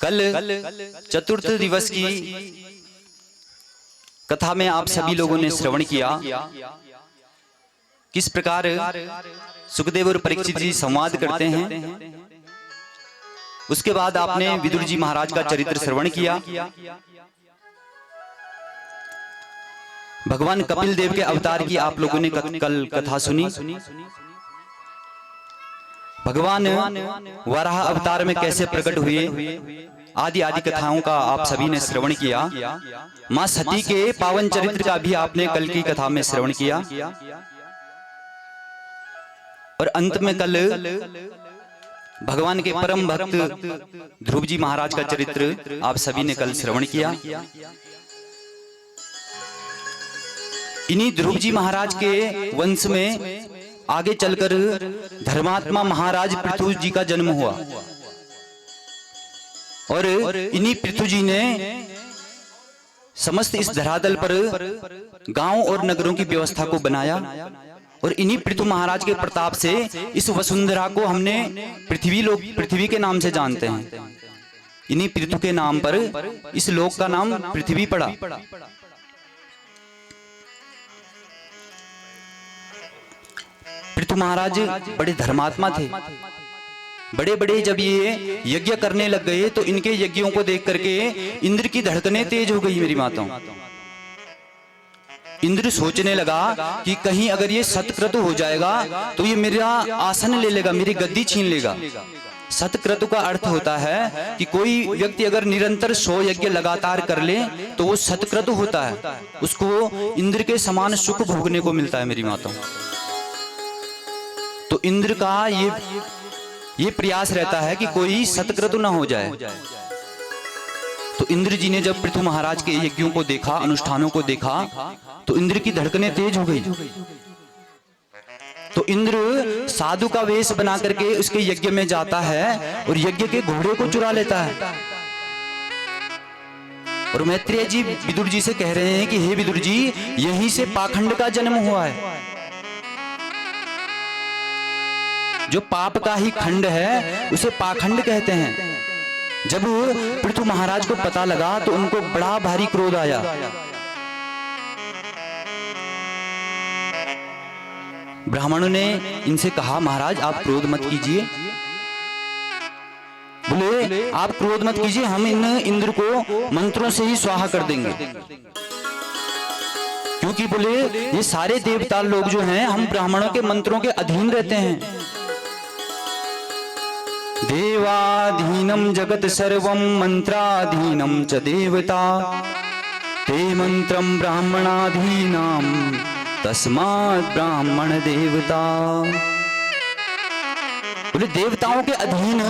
कल चतुर्थ दिवस की कथा में आप सभी लोगों ने श्रवण किया किस प्रकार सुखदेव और परीक्षित जी संवाद करते हैं। उसके बाद आपने विदुर जी महाराज का चरित्र श्रवण किया। भगवान कपिल देव के अवतार की आप लोगों ने कल कथा सुनी। भगवान वराह अवतार में कैसे प्रकट हुए आदि आदि कथाओं का आप सभी ने श्रवण किया। मां सती के पावन चरित्र का भी आपने कल की कथा में श्रवण किया। और अंत में कल भगवान के परम भक्त ध्रुव जी महाराज का चरित्र आप सभी ने कल श्रवण किया। इन्हीं ध्रुव जी महाराज के वंश में आगे चलकर धर्मात्मा महाराज पृथु जी का जन्म हुआ और इन्हीं पृथु जी ने समस्त इस धरातल पर गांव और नगरों की व्यवस्था को बनाया। और इन्हीं पृथु महाराज के प्रताप से इस वसुंधरा को हमने पृथ्वी के नाम से जानते हैं। इन्हीं पृथु के नाम पर इस लोक का नाम पृथ्वी पड़ा। पृथु महाराज बड़े धर्मात्मा थे। बड़े बड़े जब ये यज्ञ करने लग गए तो इनके यज्ञों को देख करके इंद्र की धड़कनें तेज हो गई। मेरी माताओं, इंद्र सोचने लगा कि कहीं अगर ये सतक्रतु हो जाएगा तो ये मेरा आसन ले लेगा, मेरी गद्दी छीन लेगा। सतक्रतु का अर्थ होता है कि कोई व्यक्ति अगर निरंतर 100 यज्ञ लगातार कर ले तो वो सतक्रतु होता है, उसको इंद्र के समान सुख भोगने को मिलता है। मेरी माताओं, तो इंद्र का ये प्रयास रहता है कि कोई सतक्रतु ना हो जाए। तो इंद्र जी ने जब पृथु महाराज के यज्ञों को देखा, अनुष्ठानों को देखा, तो इंद्र की धड़कनें तेज हो गई। तो इंद्र साधु का वेश बना करके उसके यज्ञ में जाता है और यज्ञ के घोड़े को चुरा लेता है। और मैत्रेय जी विदुर जी से कह रहे हैं कि हे विदुर जी, यहीं से पाखंड का जन्म हुआ है। जो पाप का ही खंड है उसे पाखंड कहते हैं। जब पृथु महाराज को पता लगा तो उनको बड़ा भारी क्रोध आया। ब्राह्मणों ने इनसे कहा, महाराज आप क्रोध मत कीजिए। बोले आप क्रोध मत कीजिए, हम इन इंद्र को मंत्रों से ही स्वाहा कर देंगे। क्योंकि बोले ये सारे देवता लोग जो हैं हम ब्राह्मणों के मंत्रों के अधीन रहते हैं। देवाधीनम जगत सर्वम मंत्राधीनम च देवता ते मंत्रम ब्राह्मणाधीनम तस्मात् ब्राह्मण देवता। बोले देवताओं के अधीन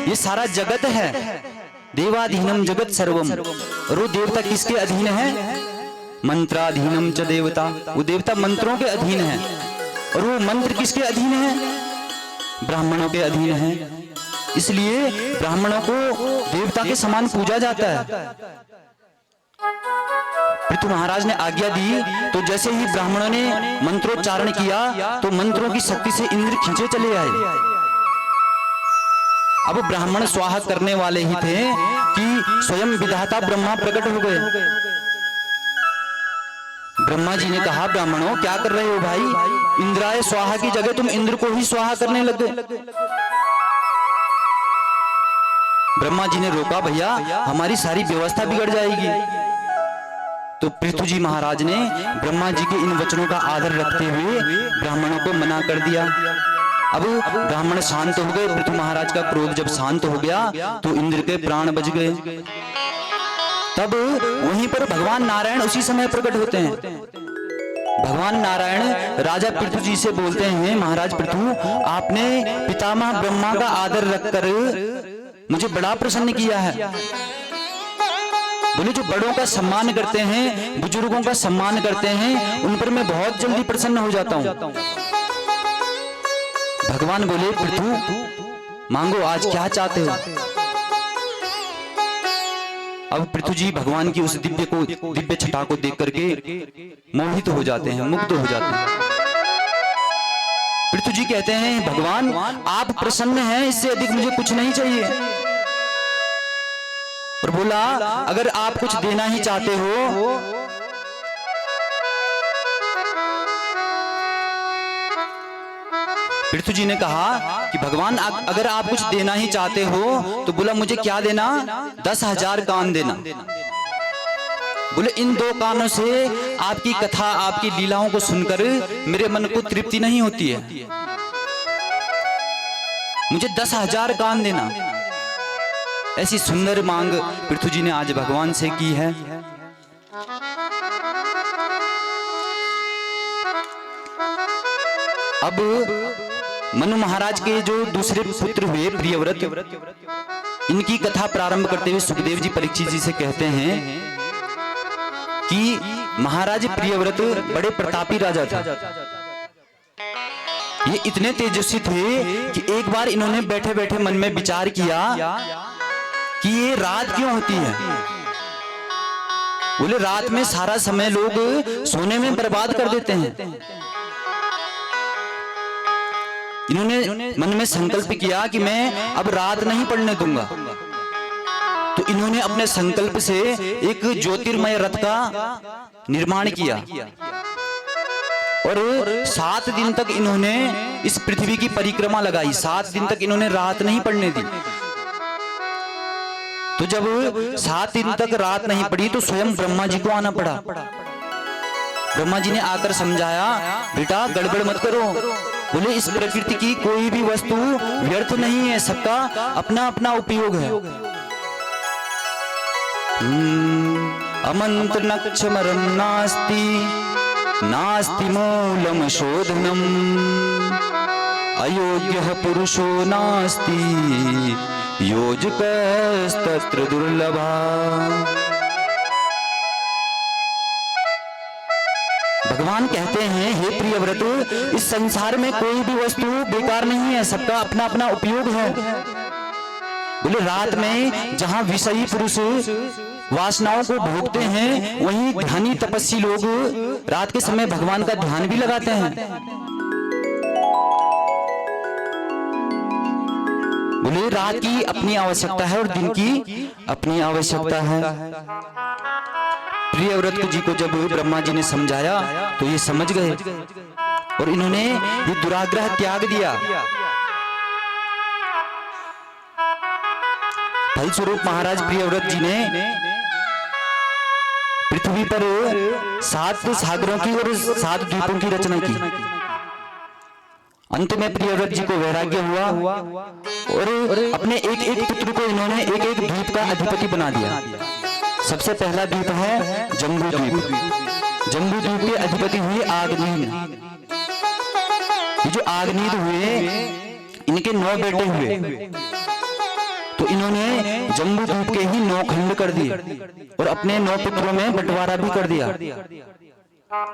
ये सारा जगत है। देवाधीनम जगत सर्वम, और वो देवता किसके अधीन है? मंत्राधीनम च देवता, वो देवता मंत्रों के अधीन है। और वो मंत्र किसके अधीन है? ब्राह्मणों के अधीन है। इसलिए ब्राह्मणों को देवता के समान पूजा जाता है। पृथु महाराज ने आज्ञा दी तो जैसे ही ब्राह्मणों ने मंत्रोच्चारण किया तो मंत्रों की शक्ति से इंद्र खींचे चले आए। अब ब्राह्मण स्वाहा करने वाले ही थे कि स्वयं विधाता ब्रह्मा प्रकट हो गए। ब्रह्मा जी ने कहा, ब्राह्मणों क्या कर रहे हो भाई? इंद्राय स्वाहा की जगह तुम इंद्र को ही स्वाहा करने लग गए। ब्रह्मा जी ने रोका, भैया हमारी सारी व्यवस्था बिगड़ जाएगी। तो पृथु जी महाराज ने ब्रह्मा जी के इन वचनों का आदर रखते हुए ब्राह्मणों को मना कर दिया। अब ब्राह्मण शांत हो गए। पृथु महाराज का क्रोध जब शांत हो गया तो इंद्र के प्राण बच गए। तब वहीं पर भगवान नारायण उसी समय प्रकट होते हैं। भगवान नारायण राजा पृथु जी से बोलते हैं, महाराज पृथु, आपने पितामह ब्रह्मा का आदर रखकर मुझे बड़ा प्रसन्न किया है। बोले जो बड़ों का सम्मान करते हैं, बुजुर्गों का सम्मान करते हैं, उन पर मैं बहुत जल्दी प्रसन्न हो जाता हूं। भगवान बोले, पृथु मांगो, आज क्या चाहते हो? अब पृथु जी भगवान की उस दिव्य छटा को देख करके मोहित हो जाते हैं, मुग्ध हो जाते हैं। पृथु जी कहते हैं, भगवान आप प्रसन्न हैं, इससे अधिक मुझे कुछ नहीं चाहिए। और बोला अगर आप कुछ देना ही चाहते हो पृथु जी ने कहा कि भगवान अगर आप कुछ देना ही चाहते हो तो बोला मुझे क्या देना, 10,000 कान देना। बोले इन 2 कानों से आपकी कथा आपकी लीलाओं को सुनकर मेरे मन को तृप्ति नहीं होती है, मुझे 10,000 कान देना। ऐसी सुंदर मांग पृथु जी ने आज भगवान से की है। अब मनु महाराज के जो दूसरे पुत्र हुए प्रियव्रत, इनकी कथा प्रारंभ करते हुए सुखदेव जी परीक्षित जी से कहते हैं कि महाराज प्रियव्रत बड़े प्रतापी राजा थे। ये इतने तेजस्वी थे कि एक बार इन्होंने बैठे बैठे मन में विचार किया कि ये रात क्यों होती है। बोले रात में सारा समय लोग सोने में बर्बाद कर देते हैं। इन्होंने मन में संकल्प किया कि मैं अब रात नहीं पड़ने दूंगा। तो इन्होंने अपने संकल्प से एक ज्योतिर्मय रथ का निर्माण किया और 7 दिन तक इन्होंने इस पृथ्वी की परिक्रमा लगाई। 7 दिन तक इन्होंने रात नहीं पड़ने दी। तो जब 7 दिन तक रात नहीं पड़ी तो स्वयं ब्रह्मा जी को आना पड़ा। ब्रह्मा जी ने आकर समझाया, बेटा गड़बड़ मत करो। बोले इस प्रकृति की कोई भी वस्तु व्यर्थ नहीं है, सबका अपना अपना उपयोग है। अमंत्र नक्षमरम नास्ति नास्ति मूलम शोधनम अयोग्यः पुरुषो नास्ति योजकस्तत्र दुर्लभा। भगवान कहते हैं हे प्रियव्रत, इस संसार में कोई भी वस्तु बेकार नहीं है, सबका अपना अपना उपयोग है। बोले रात में जहां विषयी पुरुष वासनाओं को भोगते हैं, वहीं ध्यानी तपस्वी लोग रात के समय भगवान का ध्यान भी लगाते हैं। बोले रात की अपनी आवश्यकता है और दिन की अपनी आवश्यकता है। प्रियव्रत जी को जब ब्रह्मा जी ने समझाया तो ये समझ गए और इन्होंने ये दुराग्रह त्याग दिया। फलस्वरूप महाराज प्रियव्रत जी ने पृथ्वी पर 7 सागरों की और 7 द्वीपों की रचना की। अंत में प्रियव्रत जी को वैराग्य हुआ और अपने एक एक पुत्र को इन्होंने एक एक द्वीप का अधिपति बना दिया। सबसे पहला द्वीप है जम्बू द्वीप। जम्बू द्वीप के अधिपति हुए आग्नेय। ये जो आग्नेय हुए इनके 9 बेटे हुए। तो इन्होंने जम्बू द्वीप के ही 9 खंड कर दिए और अपने 9 पुत्रों में बंटवारा भी कर दिया।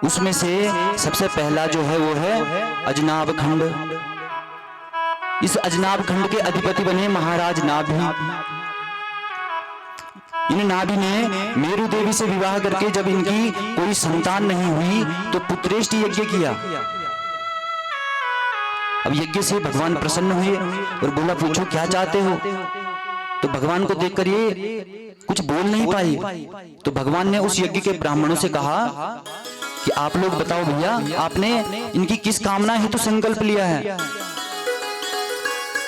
उसमें से सबसे पहला जो है वो है अजनाब खंड। इस अजनाब खंड के अधिपति बने महाराज नाभि। इन नाभि ने मेरु देवी से विवाह करके जब इनकी कोई संतान नहीं हुई तो पुत्रेष्टि यज्ञ किया। अब यज्ञ से भगवान प्रसन्न हुए और बोला पूछो क्या चाहते हो। तो भगवान को देखकर ये कुछ बोल नहीं पाए। तो भगवान ने उस यज्ञ के ब्राह्मणों से कहा कि आप लोग बताओ भैया, आपने इनकी किस कामना हेतु संकल्प लिया है।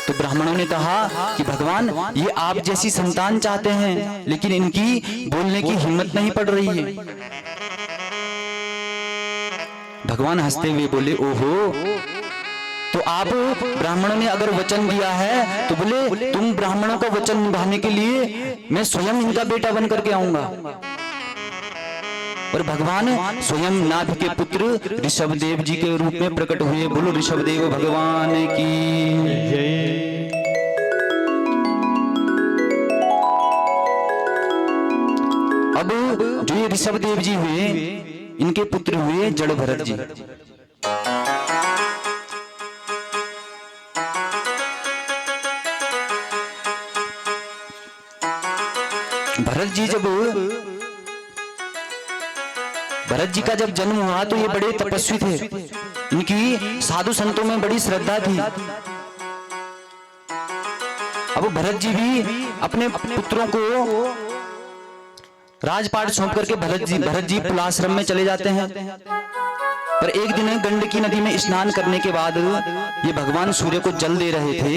तो ब्राह्मणों ने कहा कि भगवान ये आप जैसी संतान चाहते हैं, लेकिन इनकी बोलने की हिम्मत नहीं पड़ रही है। भगवान हंसते हुए बोले ओहो, तो आप ब्राह्मणों ने अगर वचन दिया है तो बोले तुम ब्राह्मणों का वचन निभाने के लिए मैं स्वयं इनका बेटा बन करके आऊंगा। और भगवान स्वयं नाभि के पुत्र ऋषभदेव जी के रूप में प्रकट हुए। बोलो ऋषभदेव भगवान की जय। अब जो ये ऋषभदेव जी हुए इनके पुत्र हुए जड़ भरत जी। भरत जी का जब जन्म हुआ तो ये बड़े तपस्वी थे। इनकी साधु संतों में बड़ी श्रद्धा थी। अब भरत जी भी अपने पुत्रों को राजपाट सौंप करके भरत जी पुलाश्रम में चले जाते हैं। पर एक दिन गंडकी नदी में स्नान करने के बाद ये भगवान सूर्य को जल दे रहे थे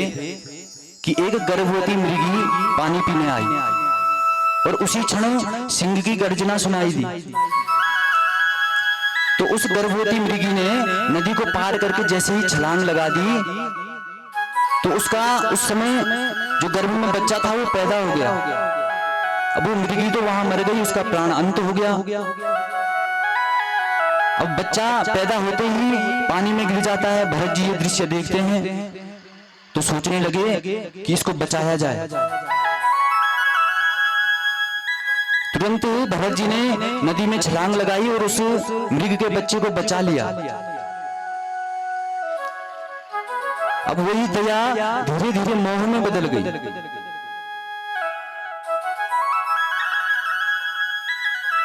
कि एक गर्भवती मृगी पानी पीने आई और उसी क्षण सिंह की गर्जना सुनाई दी। तो उस गर्भवती मृगी ने नदी को पार करके जैसे ही छलांग लगा दी तो उसका उस समय जो गर्भ में बच्चा था वो पैदा हो गया। अब वो मृगी तो वहां मर गई, उसका प्राण अंत हो गया। अब बच्चा पैदा होते ही पानी में गिर जाता है। भरत जी ये दृश्य देखते हैं तो सोचने लगे कि इसको बचाया जाए। तुरंत भरत जी ने नदी में छलांग लगाई और उस मृग के बच्चे को बचा लिया। अब वही दया धीरे धीरे मोह में बदल गई।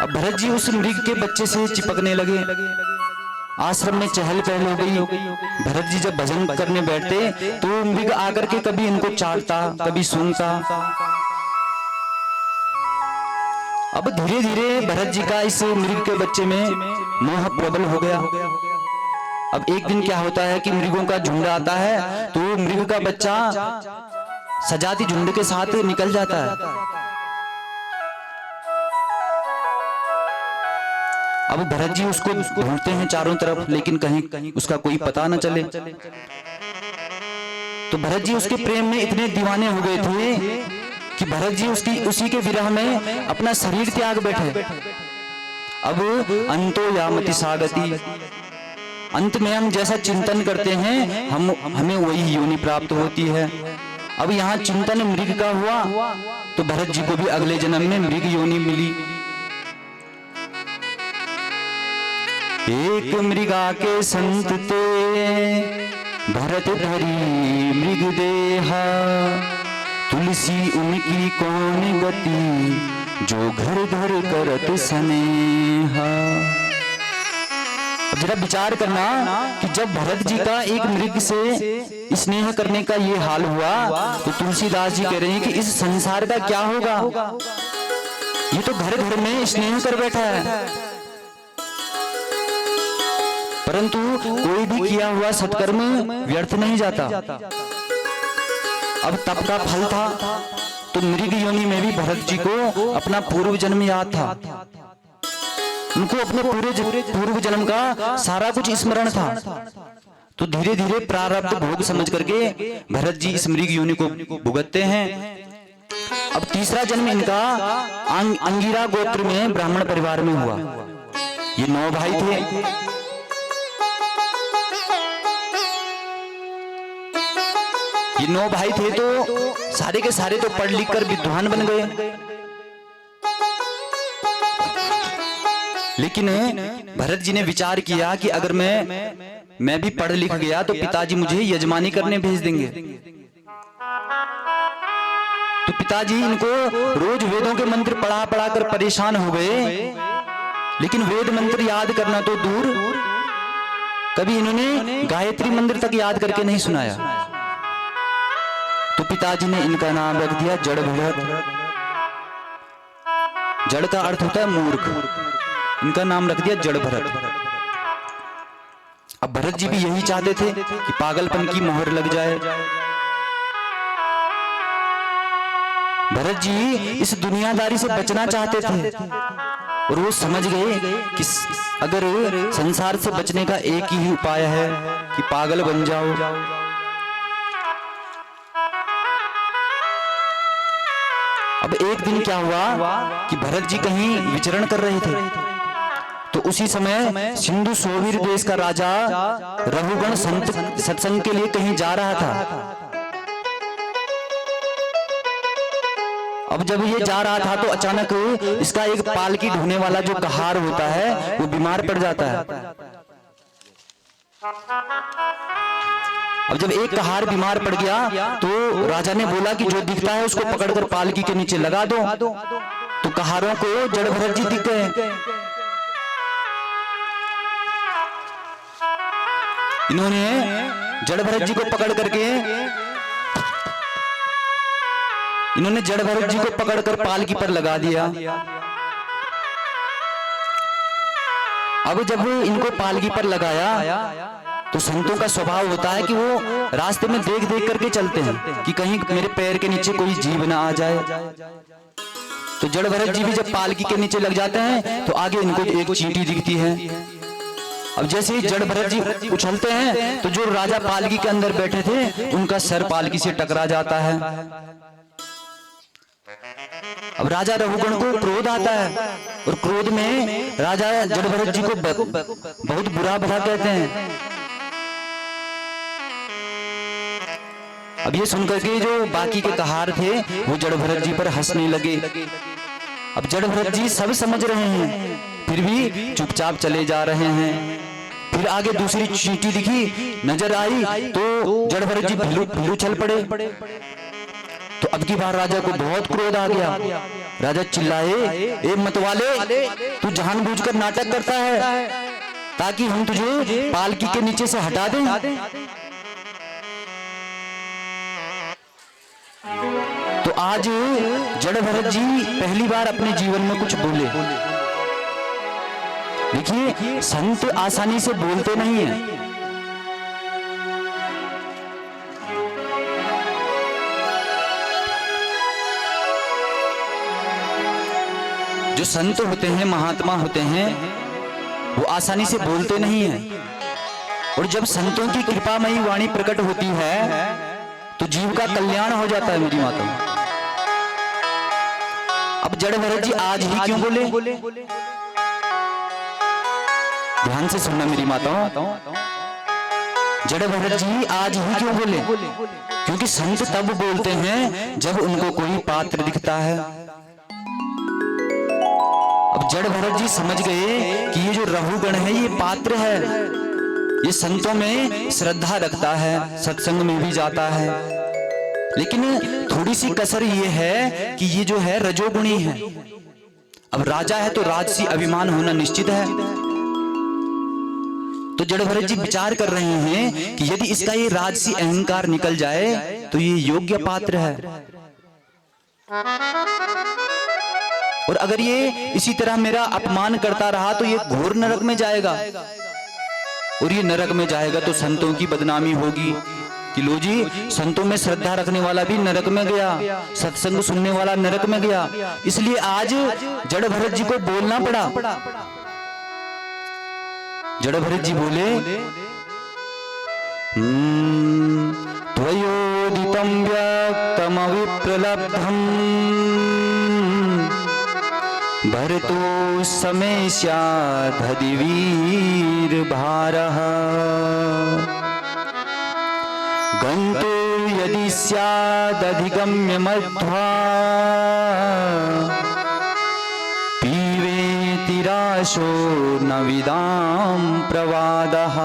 अब भरत जी उस मृग के बच्चे से चिपकने लगे। आश्रम में चहल पहल हो गई। भरत जी जब भजन करने बैठते तो मृग आकर के कभी इनको चाटता, कभी सूंघता। अब धीरे धीरे भरत जी का इस मृग के बच्चे में मोह प्रबल हो गया। अब एक दिन क्या होता है कि मृगों का झुंड आता है तो मृग का बच्चा सजाती झुंड के साथ निकल जाता है। अब भरत जी उसको ढूंढते हैं चारों तरफ, लेकिन कहीं उसका कोई पता न चले। तो भरत जी उसके प्रेम में इतने दीवाने हो गए थे कि भरत जी उसी के विरह में अपना शरीर त्याग बैठे। अब अंतो यामति सागति, अंत में हम जैसा चिंतन करते हैं हमें वही योनि प्राप्त होती है। अब यहाँ चिंतन मृग का हुआ तो भरत जी को भी अगले जन्म में मृग योनि मिली। एक मृगा के संत ते भरत धरी मृग देहा, तुलसी उनकी कौन गति जो घर घर करत स्नेहा। अब जरा विचार करना कि जब भरत जी का एक मृग से स्नेह करने का ये हाल हुआ तो तुलसीदास जी कह रहे हैं कि इस संसार का क्या होगा। ये तो घर घर में स्नेह कर बैठा है। परंतु कोई भी किया हुआ सत्कर्म व्यर्थ नहीं जाता। अब तप का फल था तो मृग योनि में भी भरत जी को अपना पूर्व जन्म याद था। उनको अपने पूर्व जन्म का सारा कुछ स्मरण था। तो धीरे धीरे प्रारब्ध भोग समझ करके भरत जी इस मृग योनि को भुगतते हैं। अब तीसरा जन्म इनका अंगिरा गोत्र में ब्राह्मण परिवार में हुआ। ये 9 भाई थे। ये 9 भाई थे तो सारे के सारे तो पढ़ लिख कर विद्वान बन गए। लेकिन भरत जी ने विचार किया कि अगर मैं भी पढ़ लिख गया तो पिताजी मुझे यजमानी करने भेज देंगे। तो पिताजी इनको रोज वेदों के मंत्र पढ़ा पढ़ा कर परेशान हो गए। लेकिन वेद मंत्र याद करना तो दूर, कभी इन्होंने गायत्री मंत्र तक याद करके नहीं सुनाया। तो पिताजी ने इनका नाम रख दिया जड़ भरत। जड़ का अर्थ होता है मूर्ख, इनका नाम रख दिया जड़ भरत। अब भरत जी भी यही चाहते थे कि पागलपन की मोहर लग जाए। भरत जी इस दुनियादारी से बचना चाहते थे और वो समझ गए कि अगर संसार से बचने का एक ही उपाय है कि पागल बन जाओ। अब एक दिन क्या हुआ कि भरत जी कहीं विचरण कर रहे थे तो उसी समय सिंधु सोवीर देश का राजा रघुगण सत्संग के लिए कहीं जा रहा था। अब जब ये जा रहा था तो अचानक इसका एक पालकी ढोने वाला जो कहार होता है वो बीमार पड़ जाता है। अब जब एक कहार बीमार पड़ गया तो राजा ने बोला कि जो दिखता है उसको पकड़कर पालकी के नीचे लगा दो। तो कहारों को जड़ भरत जी दिख गए। इन्होंने जड़ भरत जी को पकड़ करके पालकी पर लगा दिया। अब जब इनको पालकी पर लगाया तो संतों का स्वभाव होता है कि वो रास्ते में देख देख करके चलते हैं कि कहीं मेरे पैर के नीचे कोई जीव ना आ जाए। तो जड़ भरत जी भी जब पालकी के नीचे लग जाते हैं तो आगे इनको एक चींटी दिखती है। अब जैसे ही जड़ भरत जी उछलते हैं तो जो राजा पालकी के अंदर बैठे थे उनका सर पालकी से टकरा जाता है। अब राजा रघुगण को क्रोध आता है और क्रोध में राजा जड़ भरत जी को बहुत बुरा भला कहते हैं। अब ये सुनकर के जो बाकी के कहार थे वो जड़ भरत जी पर हंसने लगे। अब जड़ भरत जी सब समझ रहे हैं फिर भी चुपचाप चले जा रहे हैं। फिर आगे दूसरी चींटी दिखी नजर आई तो जड़ भरत जी भीलू चल पड़े। तो अब की बार राजा को बहुत क्रोध आ गया। राजा चिल्लाए, ए मतवाले, तू जानबूझकर नाटक करता है ताकि हम तुझे पालकी के नीचे से हटा दें। तो आज जड़ भरत जी पहली बार अपने जीवन में कुछ बोले। देखिए संत आसानी से बोलते नहीं हैं। जो संत होते हैं, महात्मा होते हैं, वो आसानी से बोलते नहीं हैं। और जब संतों की कृपामयी वाणी प्रकट होती है तो जीव का कल्याण हो जाता है। मेरी माता, अब जड़ भरत जी आज ही क्यों बोले? ध्यान से सुनना मेरी माताओं, जड़ भरत जी आज ही क्यों बोले? क्योंकि संत तब बोलते हैं जब उनको कोई पात्र दिखता है। अब जड़ भरत जी समझ गए कि ये जो रघुगण है ये पात्र है, ये संतों में श्रद्धा रखता है, सत्संग में भी जाता है। लेकिन थोड़ी सी कसर ये है कि ये जो है रजोगुणी है। अब राजा है तो राजसी अभिमान होना निश्चित है। तो जड़ भरत जी विचार कर रहे हैं कि यदि इसका ये राजसी अहंकार निकल जाए तो ये योग्य पात्र है। और अगर ये इसी तरह मेरा अपमान करता रहा तो ये घोर नरक में जाएगा। और ये नरक में जाएगा तो संतों की बदनामी होगी कि लो जी, संतों में श्रद्धा रखने वाला भी नरक में गया, सत्संग सुनने वाला नरक में गया। इसलिए आज जड़ भरत जी को बोलना पड़ा। जड़ भरत जी बोले, त्वयोदितं व्यक्तम विप्रलब्धम भरतो समय स्यादधि वीर भारः गंतो यदि स्यादधिगम्य मध्वा पीवेति राशो न विदाम प्रवादः।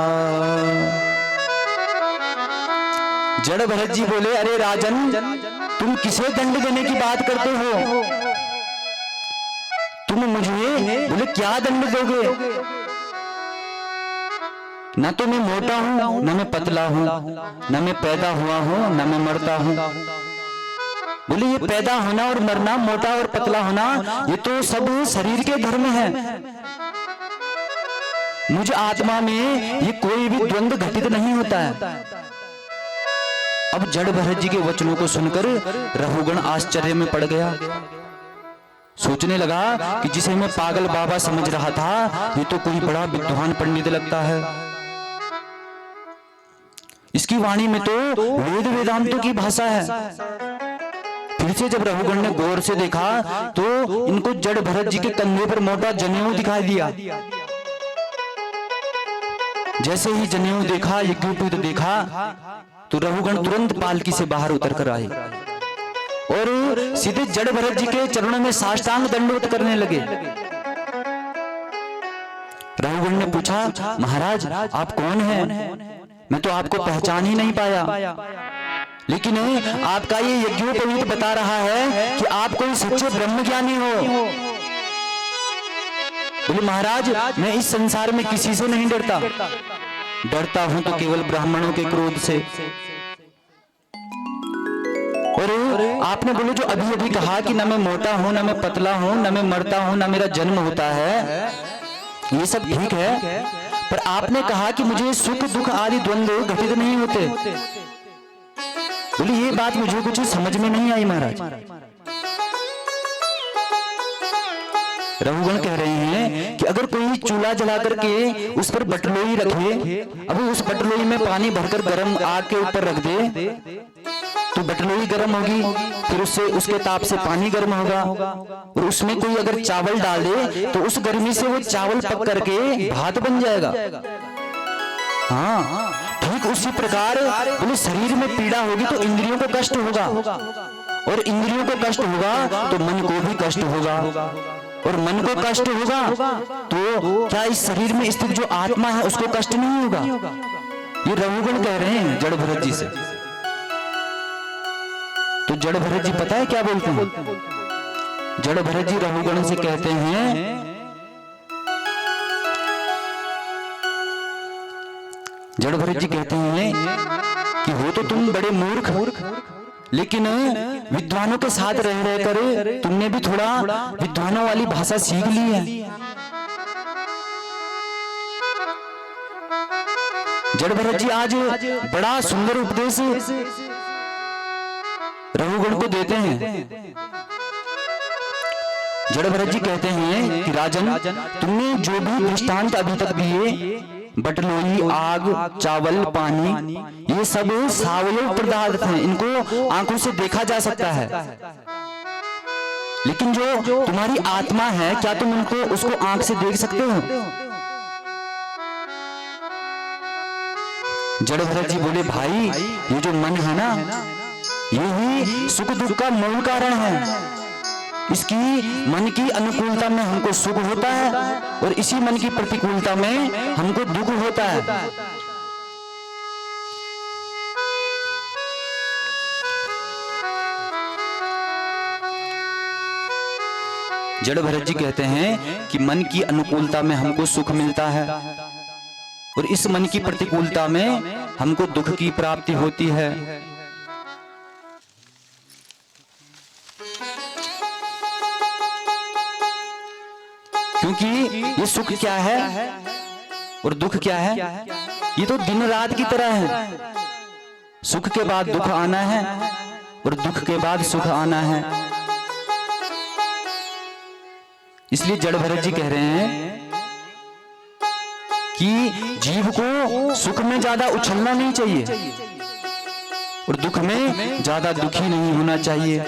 जड़ भरत जी बोले, अरे राजन, तुम किसे दंड देने की बात करते हो? तुम मुझे बोले क्या दंड दोगे? ना तो मैं मोटा हूं, ना मैं पतला हूं, ना मैं पैदा हुआ हूं, ना मैं मरता हूं। बोले ये पैदा होना और मरना, मोटा और पतला होना, ये तो सब शरीर के धर्म है। मुझ आत्मा में ये कोई भी द्वंद्व घटित नहीं होता है। अब जड़ भरत जी के वचनों को सुनकर रघुगण आश्चर्य में पड़ गया। सोचने लगा कि जिसे मैं पागल बाबा समझ रहा था ये तो कोई बड़ा विद्वान पंडित लगता है। इसकी वाणी में तो वेद वेदांतों की भाषा है। फिर से जब रघुगण ने गौर से देखा तो इनको जड़ भरत जी के कंधे पर मोटा जनेऊ दिखाई दिया। जैसे ही जनेऊ देखा, यज्ञोपवीत देखा, तो रघुगण तुरंत पालकी से बाहर उतर कर आए और सीधे जड़ भरत जी के चरणों में साष्टांग दंडवत करने लगे। रघुगण ने पूछा, महाराज आप कौन हैं? मैं तो आपको पहचान ही नहीं पाया। लेकिन आपका ये यज्ञोपवीत बता रहा है कि आप कोई सच्चे ब्रह्मज्ञानी हो। बोले महाराज, मैं इस संसार में किसी से नहीं डरता, डरता हूं तो केवल ब्राह्मणों के क्रोध से। और आपने बोले जो अभी अभी कहा कि ना मैं मोटा हूं, ना मैं पतला हूं, ना मैं मरता हूं, ना मेरा जन्म होता है, ये सब ठीक है, पर आपने कहा कि मुझे सुख दुख आदि द्वंद्व घटित नहीं होते। बोले ये बात मुझे कुछ समझ में नहीं आई महाराज। रघुगण कह रहे हैं कि अगर कोई चूल्हा जला करके उस पर बटलोई रखे, अब उस बटलोई में पानी भरकर गर्म आग के ऊपर रख दे तो बटलोई गर्म होगी, फिर उससे उसके ताप से पानी गर्म होगा, और उसमें कोई अगर चावल डाल दे तो उस गर्मी से वो चावल पक करके भात बन जाएगा। हाँ, ठीक उसी प्रकार बोले शरीर में पीड़ा होगी तो इंद्रियों को कष्ट होगा, और इंद्रियों को कष्ट होगा तो मन को भी कष्ट होगा, और मन को कष्ट होगा तो क्या इस शरीर में स्थित जो आत्मा है उसको कष्ट नहीं होगा? ये रघुगण कह रहे हैं जड़ भरत जी से। तो जड़ भरत जी पता है क्या बोलते हैं? जड़ भरत जी रघुगण से कहते हैं, जड़ भरत जी कहते हैं कि हो तो तुम बड़े मूर्ख, लेकिन विद्वानों के साथ रह रहकर तुमने भी थोड़ा विद्वानों वाली भाषा सीख ली है। जड़ भरत जी आज बड़ा सुंदर उपदेश रघुगण को देते हैं। जड़ भरत जी कहते हैं कि राजन, तुमने जो भी दृष्टांत अभी तक दिए, बटलोई, आग, चावल, पानी, ये सब सावयव पदार्थ हैं, इनको आंखों से देखा जा सकता है, लेकिन जो तुम्हारी आत्मा है, क्या तुम उनको उसको आंख से देख सकते हो? जड़ भरत जी बोले, भाई ये जो मन है ना, यही सुख दुख का मूल कारण है। इसकी मन की अनुकूलता में हमको सुख होता है, और इसी मन की प्रतिकूलता में हमको दुख होता है। जड़ भरत जी कहते हैं कि मन की अनुकूलता में हमको सुख मिलता है, और इस मन की प्रतिकूलता में हमको दुख की प्राप्ति होती है। क्योंकि ये सुख क्या है और दुख क्या है, ये तो दिन रात की तरह है। सुख के बाद दुख आना है और दुख के बाद सुख आना है। इसलिए जड़ भरत जी कह रहे हैं कि जीव को सुख में ज्यादा उछलना नहीं चाहिए और दुख में ज्यादा दुखी नहीं होना चाहिए।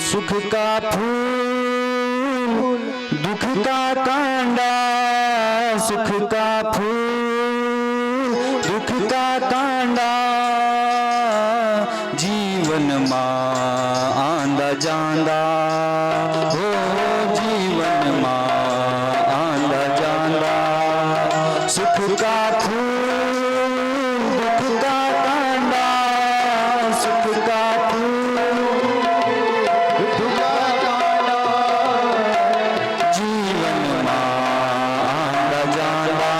सुख का फूल दुख का कांडा, सुख का फूल दुख का कांडा, जीवन मां आंदा जांदा, हो जीवन मां आंदा जांदा। सुख का फूल दुख का कांडा, सुख का फूल दुख का कांडा, जीवन मां आंदा जांदा,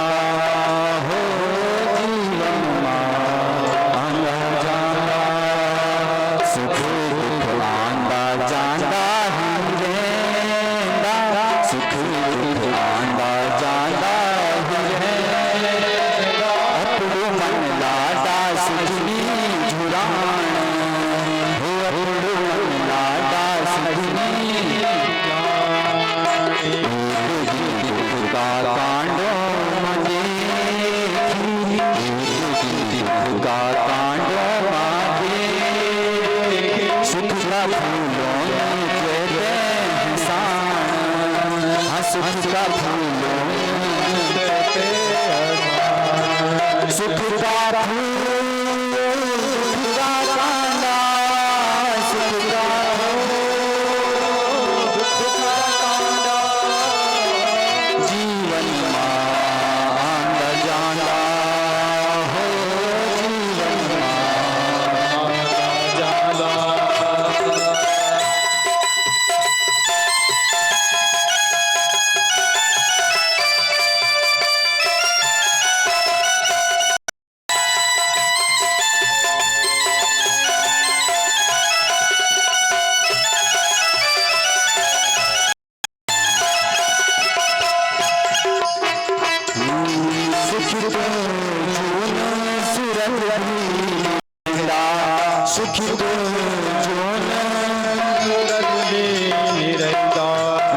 हो जीवन मां आंदा जांदा। सुख दुख आंदा जांदा ही रहंदा, सुख दुख आंदा जांदा ही रहंदा। अपनो मन लाडा सजनी झुराण, हो अपनो मन लाडा सजनी दुख का कांडो मजे, दुख का कांडो माजे। सुख का फूलों में कहते हैं शान, हाँ सुख का फूलों में कहते हैं शान। सुख का फूल दुख का कांडा, सुख का फूल दुख का कांडा, जीवन मां आंदा जांदा, हो जीवन मां आंदा जांदा। सुखी तो जोन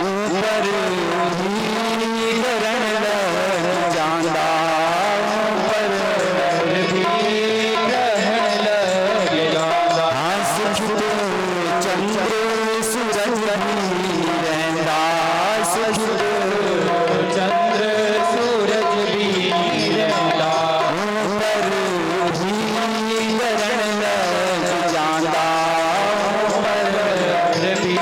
ऊपर ही करण लग जांदा पर भी ग्रहण लग जांदा हाँ सुखी तो चंद्र सूरज भी रहंदा सुखी तो चंद्र सूरज भी रहंदा ऊपर ही करण लग जांदा पर भी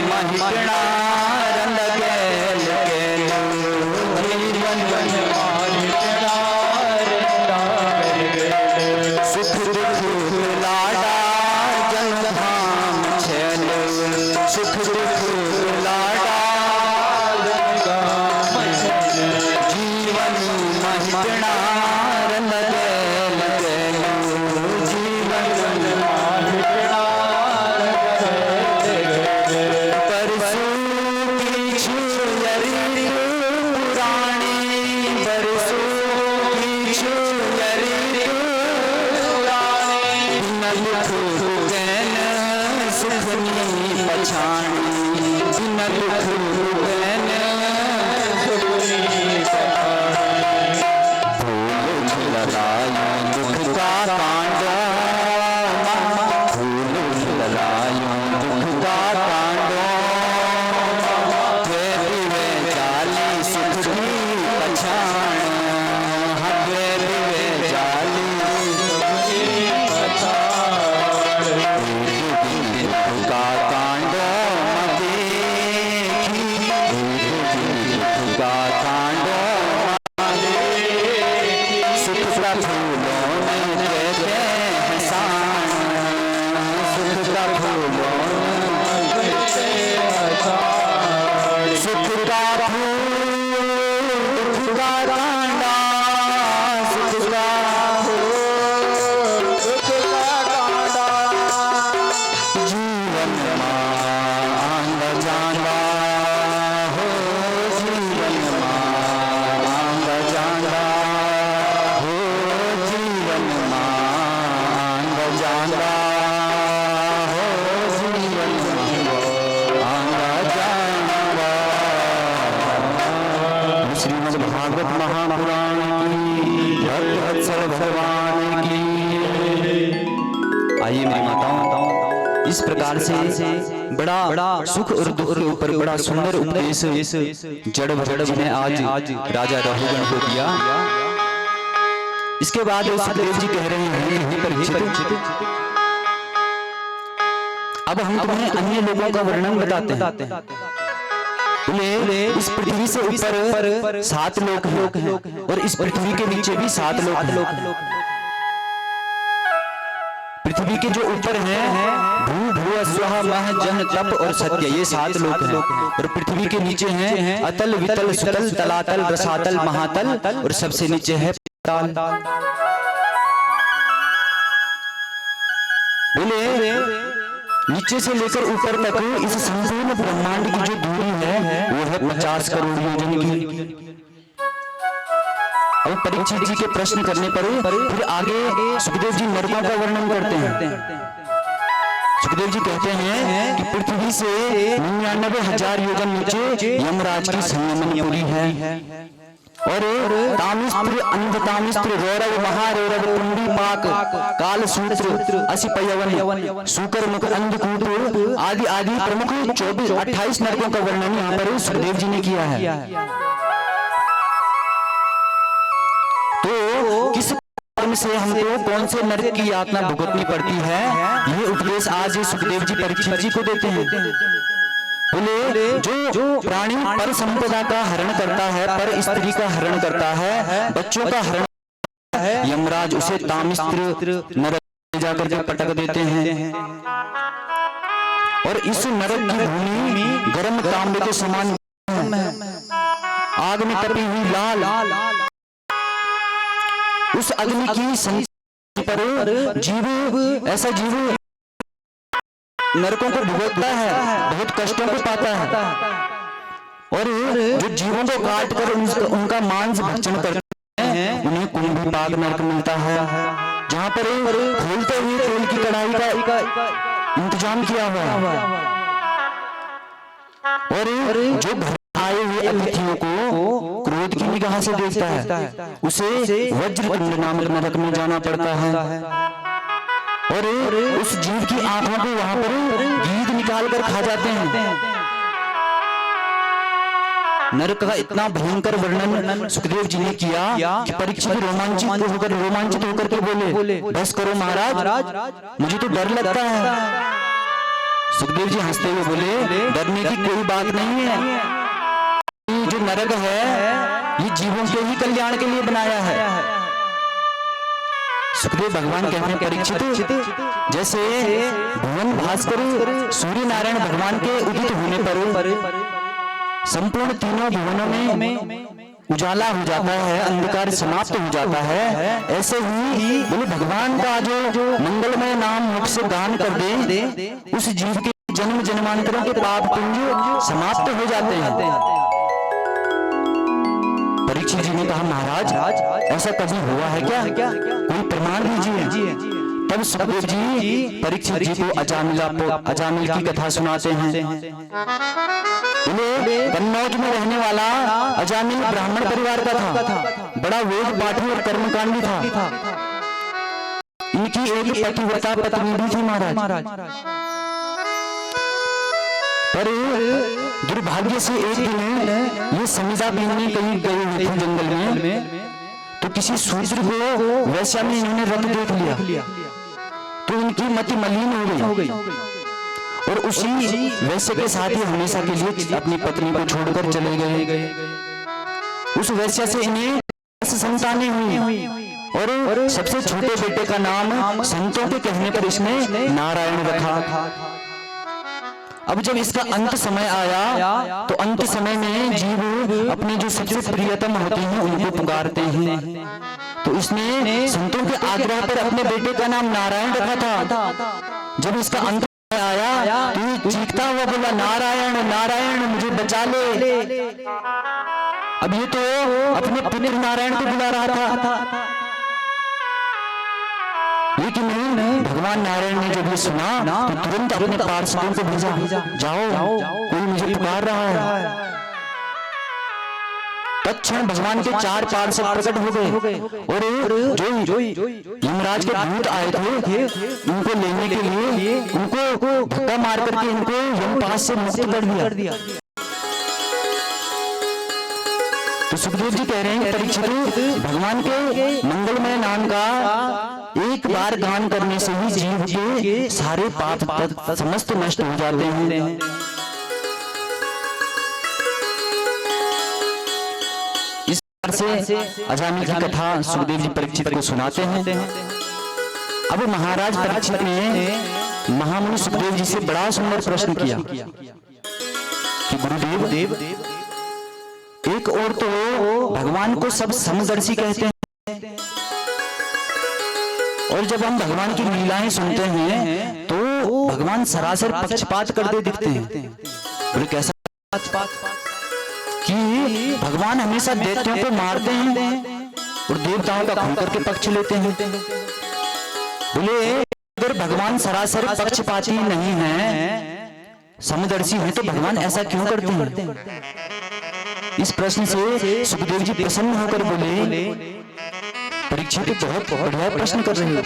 महिषणा रंग गेल गेलू जीवन महिषणा सुख दुख लाडा जन धाम छेलू सुख दुख लाडा जीवन महिषणा रंग गेल गेलू जीवन महिषणा परसू पीछू यरी पुराणी परसू पीछू यरी पुराणी बिन दुख गैन सुखनी पछाणी बिन दुख गैन सुखनी पछाणी फूल खिलरायो दुख का कांड फूल खिलरायो दुख का कांड वे दिवे जाली सुख की पछाण वे दिवे जाली सुख की पछाण दुख का कांड देखी दुख का कांड सुख का फूलों में कहते हैं शान सुख का फूलों में कहते हैं शान सुख का फूल दुख का कांडा सुख का फूल दुख का कांडा जीवन मांग जाना हो जीवन मांग जाना हो जीवन मांग जाना हो जीवन मांग जाना श्रीमद् भागवत महापुराण की भक्तवत्सल भगवान की। आइए मेरी माताओं, इस प्रकार से बड़ा सुख और दुख के ऊपर बड़ा सुंदर उपदेश जड़ भरत ने आज राजा रघुगण को दिया। इसके बाद सुखदेव जी कह रहे हैं हे परीक्षित, अब हम तुम्हें अन्य लोगों का वर्णन बताते हैं। बोले इस पृथ्वी से ऊपर 7 लोक हैं और इस पृथ्वी के नीचे भी 7 लोक हैं। पृथ्वी के जो ऊपर हैं भू भुव स्वः मह जन तप और सत्य, ये 7 लोक हैं। और पृथ्वी के नीचे हैं अतल वितल सुतल तलातल रसातल महातल और सबसे नीचे है पाताल। बोले नीचे से लेकर ऊपर तक इस संपूर्ण ब्रह्मांड की जो दूरी है वो है 50 करोड़ योजन की। अब परीक्षित जी के प्रश्न करने पर फिर आगे सुखदेव जी नरकों का वर्णन करते हैं। सुखदेव जी कहते हैं कि पृथ्वी से 99,000 योजन नीचे यमराज की संयमनपुरी है और तामिस्त्र अंधतामिस्त्र रौरव महारौरव कुंडी पाक काल सूत्र असिपयवन सूकर मुख अंधकूट आदि आदि प्रमुख 28 नरकों का वर्णन यहाँ पर सुखदेव जी ने किया है। तो किस कर्म से हमको कौन से नरक की यातना भुगतनी पड़ती है, ये उपदेश आज सुखदेव जी परीक्षित जी को देते हैं। बोले जो प्राणी पर संपदा का हरण करता है, पर स्त्री का हरण करता है, बच्चों का हरण है, यमराज उसे तामिस्त्र नरक में जाकर के पटक देते हैं। और इस नरक की भूमि गर्म तांबे के समान है, आग में तपी हुई लाल। उस अग्नि की संपत्ति पर जीव ऐसा जीव नरकों को भुगतता है, बहुत कष्टों को पाता है। और जो जीवों को काट कर उनका मांस भक्षण करते हैं उन्हें कुंभी पाक नरक मिलता है, जहाँ पर खोलते हुए तेल की कढ़ाई का इंतजाम किया हुआ है। और जो घर आए हुए अतिथियों को क्रोध की निगाह से देखता है उसे वज्रकुंड नामक नरक में जाना पड़ता है। और उस जीव की आंखों को वहां पर गीध निकाल कर खा जाते हैं। नरक का इतना भयंकर वर्णन सुखदेव जी ने किया कि परीक्षित रोमांचित होकर के बोले बस करो महाराज, मुझे तो डर लगता है। सुखदेव जी हंसते हुए बोले, डरने की कोई बात नहीं है, ये जो नरक है ये जीवों के ही कल्याण के लिए बनाया है। सुखदेव भगवान कहते हैं, परीक्षित, जैसे भुवन भास्कर सूर्य नारायण भगवान के उदित होने पर संपूर्ण तीनों भुवनों में उजाला हो जाता है, अंधकार समाप्त हो जाता है, ऐसे ही बोले भगवान का जो मंगलमय नाम मुख से गान कर दे, उस जीव के जन्म जन्मांतरों के पाप पुण्य समाप्त हो जाते हैं। परीक्षित जी ने कहा, महाराज ऐसा कभी हुआ है क्या? कोई प्रमाण दीजिए। तब सुखदेव जी परीक्षित जी को अजामिल की कथा सुनाते हैं। कन्नौज में रहने वाला अजामिल ब्राह्मण परिवार का था, बड़ा वेद पाठी और कर्मकांडी था। इनकी एक पतिव्रता पत्नी भी थी महाराज, पर दुर्भाग्य से एक दिन ये समिधा पीने कहीं गए हुए थे जंगल में, तो किसी शूद्र को वैश्या में इन्होंने रत देख लिया, तो इनकी मति मलिन हो गई और उसी वैश्य के साथ ही हमेशा के लिए अपनी पत्नी को छोड़कर चले गए। उस वैश्य से इन्हें 10 संतानें हुई और सबसे छोटे बेटे का नाम संतों के कहने पर इसने नारायण रखा। अब जब इसका अंत समय आया तो अंत समय में जीव अपने जो सबसे प्रियतम होते हैं उनको पुकारते हैं, तो इसने संतों के आग्रह पर अपने बेटे का नाम नारायण रखा था। जब इसका अंत आया तो चीखता हुआ बोला, नारायण नारायण मुझे बचा ले। अब ये तो अपने पुत्र नारायण को बुला रहा था, लेकिन भगवान नारायण ने जब ये सुना तो तुरंत अपने पार्षदों को भेजा, जाओ कोई मुझे पुकार रहा है। तत्क्षण भगवान के 4 पार्षद प्रकट हो गए और जो यमराज के दूत आए थे उनको लेने के लिए उनको धक्का मार करके इनको यमपाश से मुक्त कर दिया। तो सुखदेव जी कह रहे हैं, परीक्षित, भगवान के मंगलमय नाम का एक बार गान करने से ही जीव के सारे पाप समस्त नष्ट हो जाते हैं। से अजामिल की कथा सुखदेव जी परीक्षित को सुनाते हैं। अब महाराज परीक्षित ने महामुनि सुखदेव जी से बड़ा सुंदर प्रश्न किया कि गुरुदेव, एक और तो भगवान को सब समदर्शी कहते हैं, और जब हम भगवान की लीलाएं सुनते हैं तो भगवान सरासर पक्षपात करते दिखते हैं। बोले कैसा पक्षपात? कि भगवान हमेशा दैत्यों को मारते हैं और देवताओं का खून करके पक्ष लेते हैं। बोले अगर भगवान सरासर पक्षपाती नहीं है, समदर्शी है, तो भगवान ऐसा क्यों करते हैं? इस प्रश्न से सुखदेव जी प्रसन्न होकर बोले, परीक्षित बहुत बढ़िया प्रश्न कर रहे हो।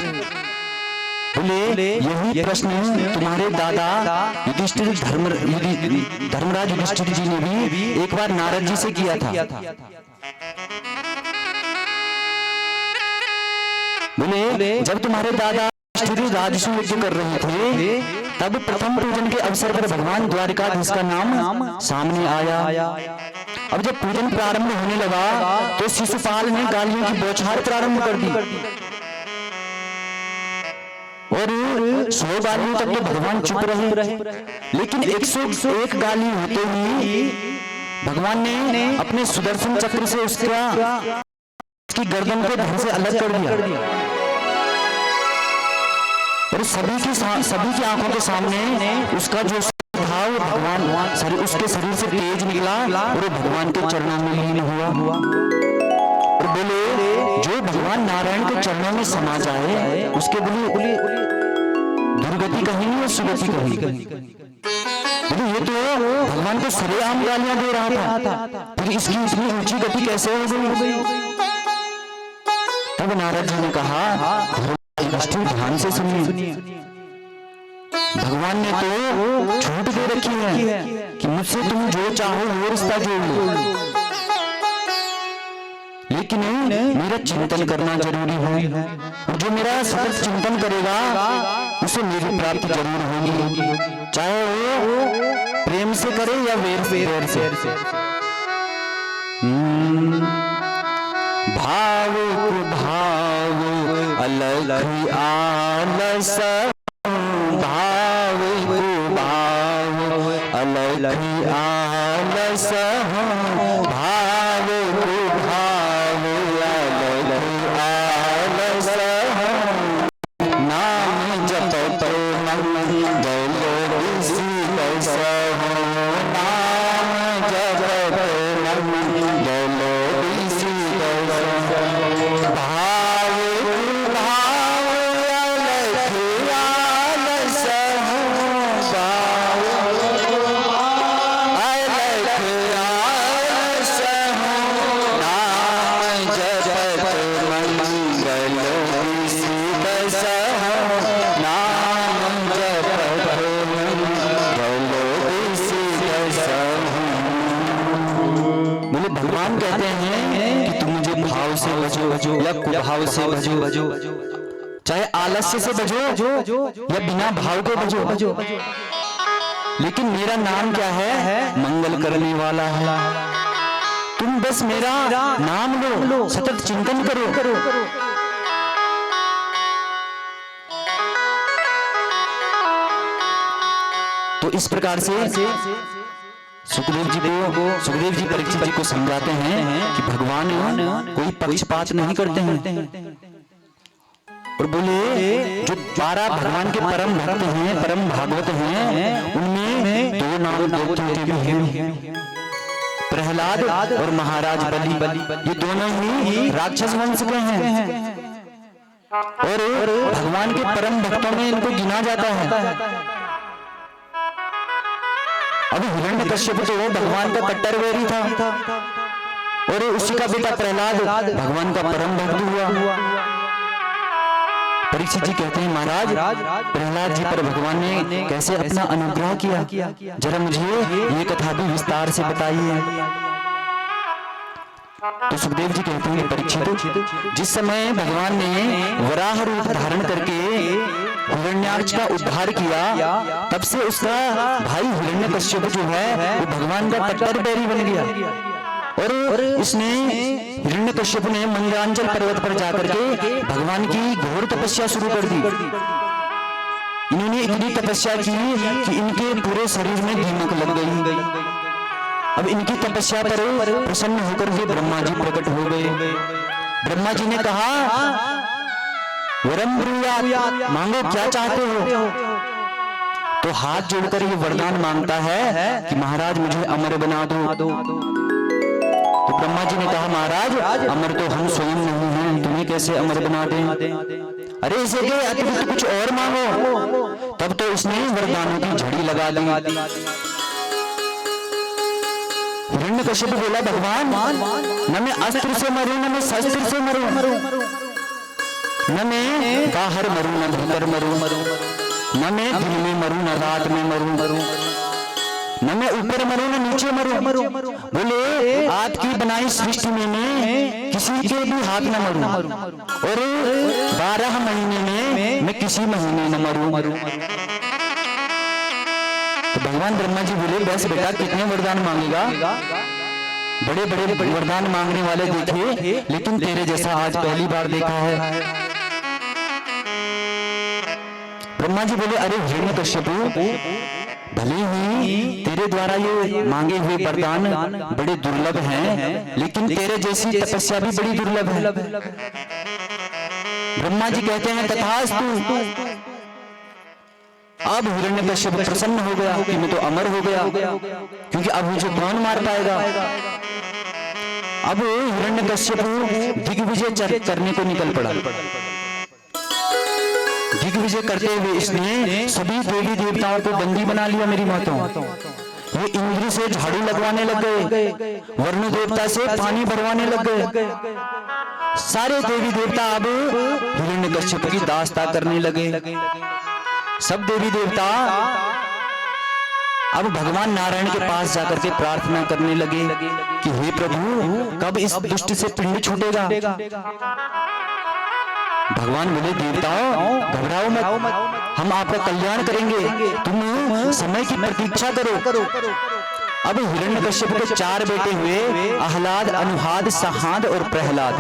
बोले यही प्रश्न तुम्हारे दादा युधिष्ठिर धर्मराज युधिष्ठिर जी ने भी एक बार नारद जी से किया था। बोले जब तुम्हारे दादा युधिष्ठिर राजसूय यज्ञ कर रहे थे तब प्रथम पूजन के अवसर पर भगवान द्वारिकाधीश का नाम सामने आया। अब जब पूजन प्रारंभ होने लगा तो शिशुपाल ने गालियों की बौछार प्रारंभ कर दी और 100 गालियों तक तो भगवान चुप रहे, लेकिन 101 गाली होते ही भगवान ने अपने सुदर्शन चक्र से उसकी गर्दन को धड़ से अलग कर दिया और सभी की आंखों के सामने उसका जो था वो भगवान उसके शरीर से तेज निकला और भगवान के चरणों में लीन हुआ और बोले जो भगवान नारायण के चरणों में समा जाए उसके बोले दुर्गति कहीं नहीं, सुगति कहीं। ये तो भगवान को सरेआम गालियां दे रहा था, फिर इसकी इतनी ऊंची गति कैसे हो गई? तब नारद जी ने कहा, ध्यान से सुनिए, भगवान ने तो छूट दे रखी है कि मुझसे तुम जो चाहो वो रिश्ता जोड़ लो, लेकिन मेरा चिंतन करना जरूरी है और जो मेरा सतत चिंतन करेगा उसे मेरी प्राप्ति जरूर होगी। चाहे वो प्रेम से करे या वेर से। भाव भाव अलग आलस, भाव भाव अलग आलस, भाव भाव अलग आलस, नाम जपत मंगल सिकसहु, नाम जपत मंगल सिकसहु, भाव भाव अलग आलस, भाव अलग आलस, नाम जपत मंगल सिकसहु, नाम जपत मंगल सिकसहु। बोले भगवान कहते हैं कि तुम मुझे भाव से भजो या कुभाव से भजो, चाहे आलस्य से भजो या बिना भाव के भजो, लेकिन मेरा नाम क्या है? मंगल करने वाला है। तुम बस मेरा नाम लो, सतत चिंतन करो। तो इस प्रकार से सुखदेव जी परीक्षित जी को समझाते हैं कि भगवान कोई पक्षपात नहीं करते हैं। और बोले जो 12 भगवान के परम भक्त हैं, परम भागवत हैं, उनमें 2 नाम दैत्यों के भी हैं, प्रहलाद और महाराज बलि। ये दोनों ही राक्षस वंश के हैं और भगवान के परम भक्तों में इनको गिना जाता है। अभी हिरण्यकश्यप तो वो भगवान का कट्टर वैरी था और उसी का बेटा प्रहलाद भगवान का परम भक्त हुआ। परीक्षित जी कहते हैं महाराज प्रहलाद जी पर भगवान ने कैसे अपना अनुग्रह किया, जरा मुझे ये कथा भी विस्तार से बताइए। तो सुखदेव जी कहते हैं परीक्षित, जिस समय भगवान ने वराह रूप धारण करके हिरण्याक्ष का उद्धार किया, तब से उसका भाई हिरण्यकश्यप जो है वो भगवान का कट्टर बैरी बन गया। और इसने हिरण्यकश्यप ने मंदरांचल पर्वत पर जाकर के भगवान की घोर तपस्या शुरू कर दी। इन्होंने इतनी तपस्या की कि इनके पूरे शरीर में दीमक लग गई। अब इनकी तपस्या पर प्रसन्न होकर के ब्रह्मा जी प्रकट हो गए। ब्रह्मा जी ने कहा, वरम ब्रूयात, मांगो क्या चाहते हो। तो हाथ जोड़कर ये वरदान मांगता है कि महाराज मुझे अमर बना दो। तो ब्रह्मा जी ने कहा, महाराज अमर तो हम स्वयं नहीं हैं, तुम्हें कैसे अमर बना दें। अरे इसे के अतिरिक्त कुछ और मांगो। तब तो इसने वरदानों की झड़ी लगा दी। हिरण्यकश्यप बोला, भगवान न मैं अस्त्र से मरूं, न मैं शस्त्र से मरूं, न मैं बाहर मरूं, न भीतर मरूं, न मैं दिन में मरूं, न रात में मरूं, न मैं ऊपर मरूं, न नीचे मरूं। बोले आपकी बनाई सृष्टि में मैं किसी के भी हाथ न मरूं और 12 महीने में मैं किसी महीने न मरूं। तो भगवान ब्रह्मा जी बोले, बस बेटा कितने वरदान मांगेगा? बड़े बड़े वरदान मांगने वाले देखे, लेकिन तेरे जैसा आज पहली बार देखा है। ब्रह्मा जी बोले, अरे हिरण्यकश्यप, भले ही तेरे द्वारा ये मांगे हुए वरदान बड़े दुर्लभ हैं, लेकिन तेरे जैसी तपस्या भी बड़ी दुर्लभ है। ब्रह्मा जी कहते हैं, तथास्तु। अब हिरण्यकश्यप प्रसन्न हो गया कि मैं तो अमर हो गया, क्योंकि अब मुझे कौन मार पाएगा। अब हिरण्यकश्यप दिग्विजय करने को निकल पड़ा। दिग्विजय करते हुए इसने सभी देवी देवताओं को बंदी बना लिया। मेरी माताओं, ये इंद्र से झाड़ू लगवाने लग गए, वरुण देवता से पानी भरवाने लग गए। सारे देवी देवता अब हिरण्यकश्यप की दास्ता करने लगे। सब देवी देवता अब भगवान नारायण के पास जाकर के प्रार्थना करने लगे कि हे प्रभु, कब इस दुष्ट से पिंड छूटेगा। भगवान बोले देवताओं घबराओ मत, हम आपका कल्याण करेंगे, तुम समय की प्रतीक्षा करो। अब हिरण्यकश्यप के 4 बेटे हुए, आह्लाद, अनुहाद, सहाद और प्रहलाद।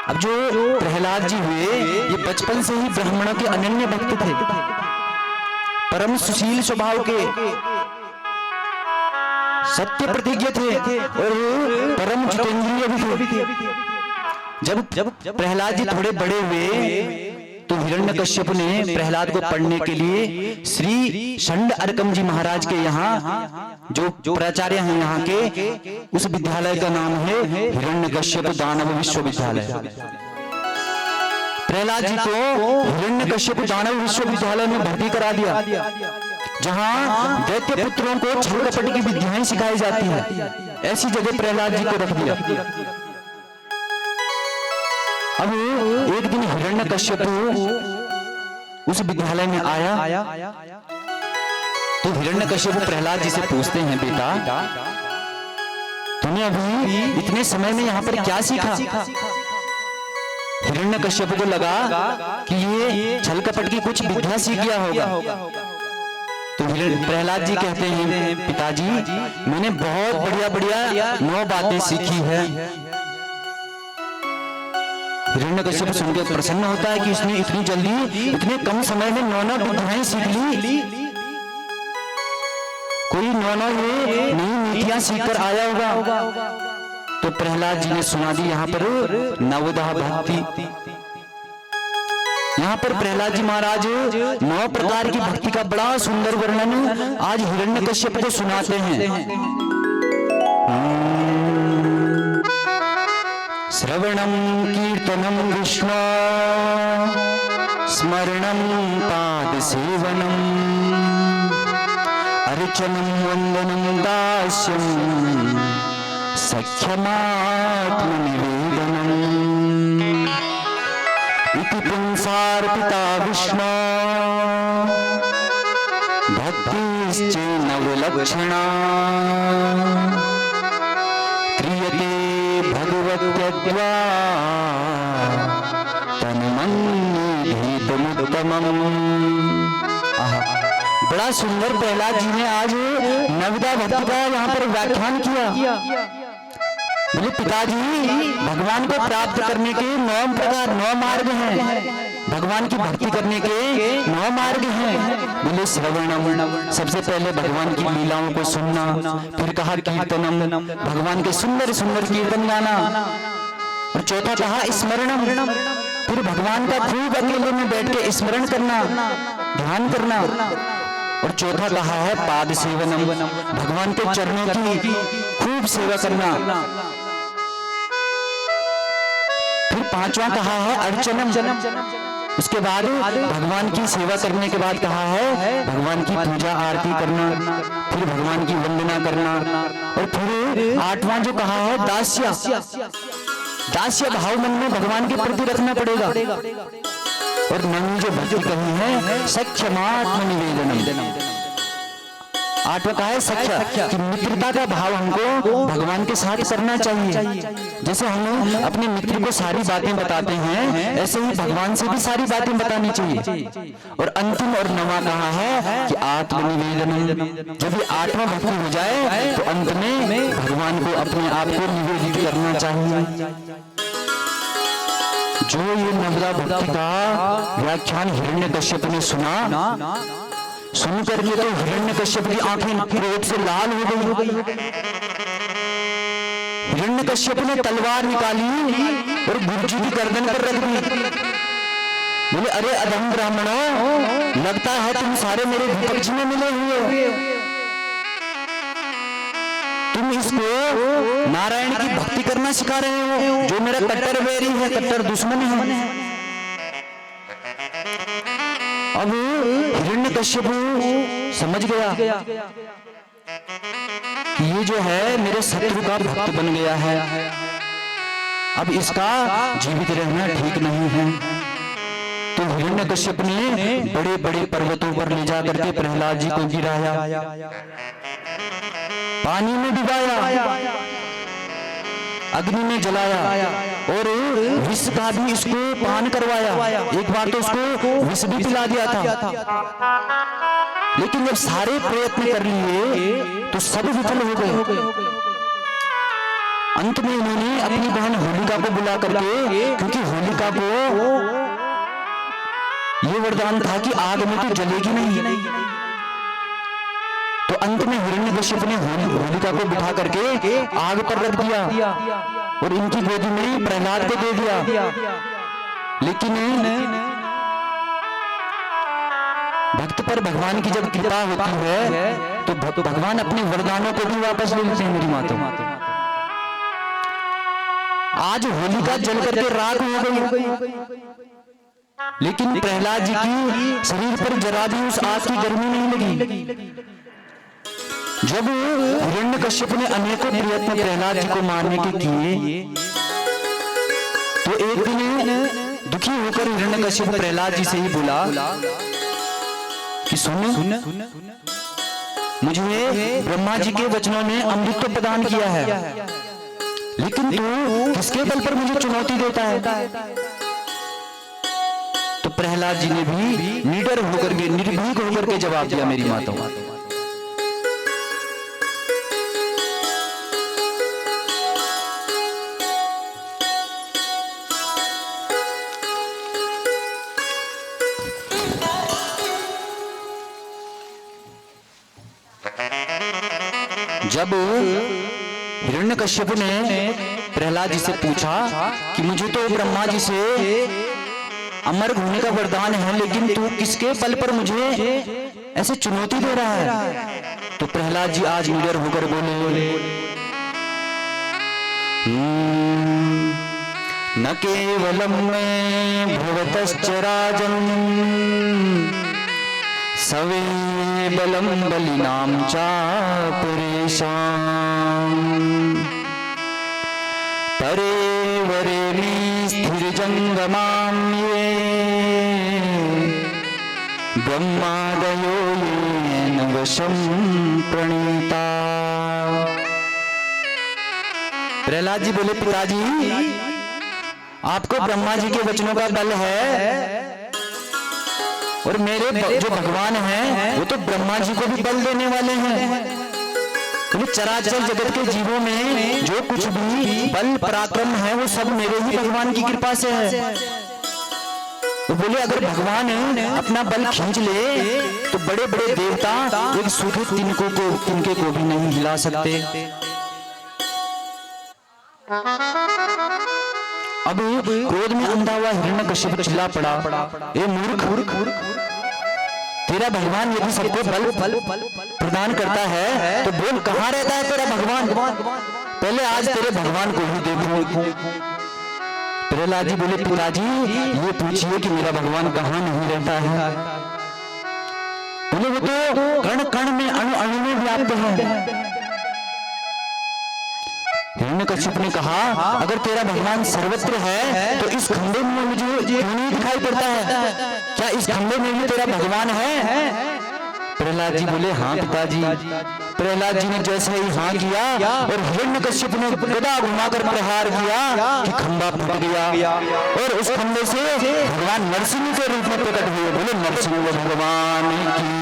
अब जो प्रहलाद जी हुए ये बचपन से ही ब्राह्मणों के अनन्य भक्त थे, परम सुशील स्वभाव के, सत्य प्रतिज्ञ थे और परम जितेंद्रिय भी थे। जब प्रहलाद जी थोड़े बड़े हुए तो हिरण्यकश्यप ने प्रहलाद को पढ़ने के लिए श्री षंड अर्कम जी महाराज के यहाँ, जो प्राचार्य हैं यहाँ के, उस विद्यालय का नाम है हिरण्यकश्यप दानव विश्वविद्यालय। प्रहलाद जी को हिरण्यकश्यप दानव विश्वविद्यालय में भर्ती करा दिया, जहाँ दैत्य पुत्रों को छल कपट की विद्याएं सिखाई जाती है। ऐसी जगह प्रहलाद जी को रख दिया। अब एक दिन हिरण्यकश्यप उस विद्यालय में आया तो हिरण्यकश्यप प्रहलाद जी से पूछते हैं, बेटा तूने अभी इतने समय में यहाँ पर क्या सीखा? हिरण्यकश्यप को लगा कि ये छल कपट की कुछ विद्या सीख गया होगा। तो प्रहलाद जी कहते हैं, पिताजी मैंने बहुत बढ़िया 9 बातें सीखी है। हिरण्यकश्यप सुनकर प्रसन्न होता है कि इसने इतनी जल्दी, इतने कम समय में 9 विद्याएं सीख ली। कोई 9 ये नई नीतियां सीखकर आया होगा। तो प्रहलाद जी ने सुना दी यहाँ पर नवधा भक्ति। यहाँ पर प्रहलाद जी महाराज 9 प्रकार की भक्ति का बड़ा सुंदर वर्णन आज हिरण्यकश्यप को सुनाते हैं। श्रवणं कीर्तनं विष्णु स्मरणं पादसेवनं अर्चनं वंदनं दास्यं सख्यमात्मनिवेदनम् इति पुंसार्पिता विष्णु भक्तिश्चेन विलक्षणा क्रियते भगवत्यद्वा तन्मन्येतमुत्तमम्। बड़ा सुंदर प्रहलाद जी ने आज नवदा भक्ति का यहाँ पर व्याख्यान किया। बोले पिताजी भगवान को प्राप्त करने के 9 प्रकार 9 मार्ग हैं, भगवान की भक्ति करने के 9 मार्ग हैं। बोले श्रवणम, सबसे पहले भगवान की लीलाओं को सुनना, फिर कहा कीर्तनम, भगवान के सुंदर सुंदर कीर्तन गाना, और चौथा कहा स्मरणम, फिर भगवान का खूब अकेले में बैठ के स्मरण करना, ध्यान करना, और चौथा कहा है पाद सेवनम, भगवान के चरणों की खूब सेवा करना, फिर 5वां कहा है अर्चनम, उसके बाद भगवान की सेवा करने के बाद कहा है भगवान की पूजा आरती करना, फिर भगवान की वंदना करना, और फिर 8वां जो कहा है दास्य, दास्य भाव मन में भगवान के प्रति रखना पड़ेगा, और 9वीं जो भक्ति कही है सख्यमात्म निवेदनम। 8वां कहा है सख्य, कि मित्रता का भाव हमको भगवान के साथ करना चाहिए। जैसे हम अपने मित्र को सारी बातें बताते हैं, ऐसे ही भगवान से भी सारी बातें बतानी चाहिए। और अंतिम और 9वां कहा है कि आत्मनिवेदन, जब ये 8वां भक्ति हो जाए तो अंत में भगवान को अपने आप को निवेदित करना चाहिए। जो ये नवदा भक्ति का व्याख्यान हिरण्यकश्यप ने सुना, सुन करके तो हिरण्यकश्यप की आंखें क्रोध से लाल हो गई। हिरण्यकश्यप ने तलवार निकाली और गुरु जी की गर्दन पर रख दी। बोले अरे अधम ब्राह्मणों, लगता है तुम सारे मेरे विपक्ष में मिले हुए हो। तुम इसको नारायण की भक्ति करना सिखा रहे हो, जो मेरा कट्टर वैरी है, कट्टर दुश्मन है। अब हिरण्यकश्यप समझ गया कि ये जो है मेरे शत्रु का भक्त बन गया है, अब इसका जीवित रहना ठीक नहीं है। तो हिरण्यकश्यप ने बड़े बड़े पर्वतों पर ले जाकर के प्रहलाद जी को गिराया, पानी में डुबाया, अग्नि में जलाया, और विष का भी इसको पान करवाया। एक बार तो उसको विष भी पिला दिया था, लेकिन जब सारे प्रयत्न कर लिए तो सब विफल हो गए। अंत में इन्होंने अपनी बहन होलिका को बुला करके, क्योंकि होलिका को ये वरदान था कि आग में तो जलेगी नहीं, तो अंत में हिरण्यकश्यप ने होलिका को बिठा करके आग पर रख दिया और इनकी गोदी में प्रहलाद को दे दिया। लेकिन भक्त पर भगवान की जब कृपा होती है तो भगवान अपने वरदानों को भी वापस ले लेते हैं मेरी माता। आज होलिका जल करके राख हो गई, लेकिन प्रहलाद जी की शरीर पर जरा भी उस आग की गर्मी नहीं लगी। जब हिरण्यकश्यप ने अनेकों प्रयत्न प्रहलाद जी को मारने के किए, तो एक दिन दुखी होकर हिरण्यकश्यप प्रहलाद जी से ही बोला कि सुन, मुझे ब्रह्मा जी के वचनों ने अमृत तो प्रदान किया है, लेकिन तू किसके बल पर मुझे चुनौती देता है? तो प्रहलाद जी ने भी निडर होकर के, निर्भीक होकर के जवाब दिया मेरी माता। जब हिरण्यकश्यप ने प्रहलाद जी से पूछा कि मुझे तो ब्रह्मा जी से अमर होने का वरदान है, लेकिन तू किसके बल पर मुझे ऐसे चुनौती दे रहा है? तो प्रहलाद जी आज निडर होकर बोले, न केवलम में भवतश्च राजन् सवे बलम बलिनाम चापरेशाम परे वरे में स्थिर जंगमाम ये ब्रह्मादयो येन वशम प्रणीता। प्रहलाद जी बोले, पिताजी आपको ब्रह्मा जी के वचनों का बल है, और मेरे जो भगवान हैं वो तो ब्रह्मा जी को भी बल देने वाले हैं। क्योंकि चराचर जगत के जीवों में जो कुछ भी बल पराक्रम है वो सब मेरे ही भगवान की कृपा से है। वो बोले, अगर भगवान अपना बल खींच ले तो बड़े बड़े देवता एक सूखे तिनके को भी नहीं हिला सकते। अब क्रोध में अंधा हुआ हिरण्यकश्यप चिल्ला पड़ा, ए मूर्ख, तेरा भगवान यदि सबको बल प्रदान करता है तो बोल कहाँ रहता है तेरा भगवान? पहले आज तेरे भगवान को ही देखो। प्रहलाद जी बोले, पिताजी ये पूछिए कि मेरा भगवान कहाँ नहीं रहता है? बोले, वो तो कण कण में, अणु अणु में व्याप्त है। हिरण्यकश्यप ने कहा, अगर तेरा भगवान सर्वत्र है तो इस खंडे में मुझे क्यों नहीं दिखाई पड़ता है? क्या इस खंडे में भी तेरा भगवान है? प्रहलाद जी बोले, हाँ पिताजी। प्रहलाद जी ने जैसे ही हाँ किया और हिरण्यकश्यप ने गदा घुमाकर प्रहार किया कि खंबा फट गया और उस खंबे से भगवान नरसिंह के रूप में प्रकट हुए। बोले, नरसिंह भगवान की।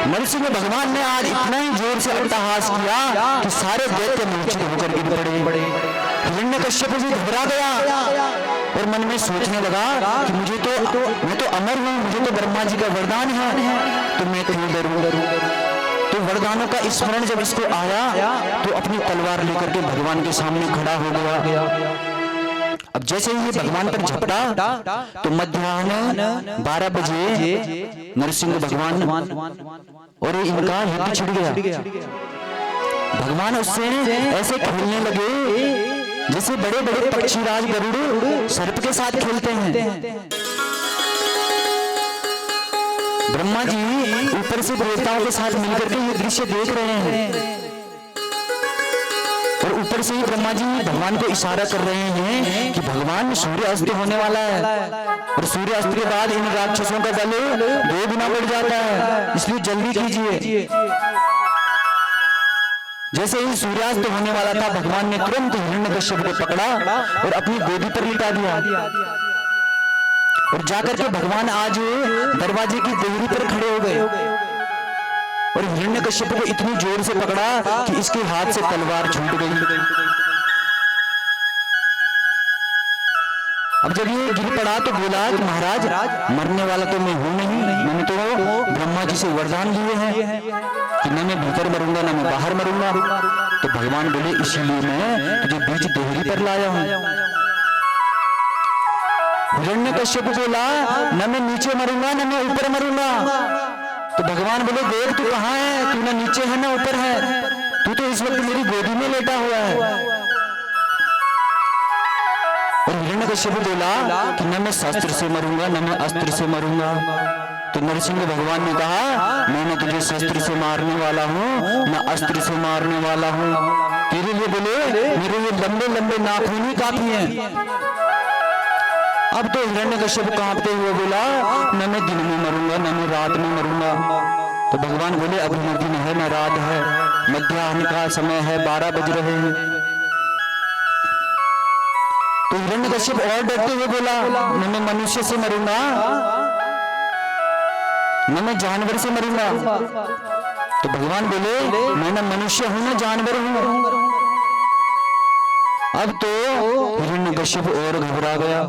नरसिंह भगवान ने आज इतना ही जोर से अट्टहास किया कि सारे दैत्य मूर्छित होकर गिर पड़े। हिरण्यकश्यप भी घबरा गया और मन में सोचने लगा कि मैं तो अमर हूँ, मुझे तो ब्रह्मा जी का वरदान है, तो मैं क्यों डरूं? तो वरदानों का स्मरण जब इसको आया तो अपनी तलवार लेकर के भगवान के सामने खड़ा हो गया। अब जैसे ही ये भगवान पर झपटा तो मध्याह्न 12 बजे नरसिंह भगवान और इनका युद्ध छिड़ गया। भगवान उससे ऐसे खेलने लगे जैसे बड़े बड़े पक्षीराज गरुड़ सर्प के साथ खेलते हैं। ब्रह्मा जी ऊपर से देवताओं के साथ मिलकर के ये दृश्य देख रहे हैं और ऊपर से ही ब्रह्मा जी भगवान को इशारा कर रहे हैं कि भगवान सूर्य अस्त होने वाला है और सूर्य अस्त के बाद इन राक्षसों का बल 2 गुना बढ़ जाता है, इसलिए जल्दी कीजिए। जैसे ही सूर्यास्त होने वाला था, भगवान ने तुरंत हिरण्यकश्यप को पकड़ा और अपनी गोदी पर लिटा दिया और जाकर के भगवान आज दरवाजे की देहरी पर खड़े हो गए और हिरण्यकश्यप को इतनी जोर से पकड़ा कि इसके हाथ से तलवार छूट गई। अब जब ये गिर पड़ा तो बोला कि महाराज, मरने वाला तो मैं हूं नहीं, मैंने तो ब्रह्मा जी से वरदान लिए हैं कि न मैं भीतर मरूंगा न मैं बाहर मरूंगा। तो भगवान बोले इसीलिए मैं तुझे बीच देहरी पर लाया हूं। हिरण्यकश्यप बोला न मैं नीचे मरूंगा न मैं ऊपर मरूंगा। तो भगवान बोले देख तू कहां है, तू ना नीचे है ना ऊपर है, तू तो इस वक्त मेरी गोदी में लेटा हुआ है। और हिरण्यकश्यप बोला कि न मैं शस्त्र से मरूंगा न मैं अस्त्र से मरूंगा। तो नरसिंह भगवान ने कहा मैं न तुझे शस्त्र से मारने वाला हूं न अस्त्र से मारने वाला हूं, तेरे लिए बोले मेरे ये लंबे लंबे नाखून ही काफी हैं। अब तो हिरण्यकश्यप कांपते हुए बोला न मैं दिन में मरूंगा न मैं रात में मरूंगा। तो भगवान बोले अभी न दिन है न रात है, मध्याह्न का समय है, 12 बज रहे हैं। तो हिरण्यकश्यप और डरते हुए बोला न मैं मनुष्य से मरूंगा न मैं जानवर से मरूंगा। तो भगवान बोले मैं न मनुष्य हूं न जानवर हूं। अब तो हिरण्यकश्यप और घबरा गया,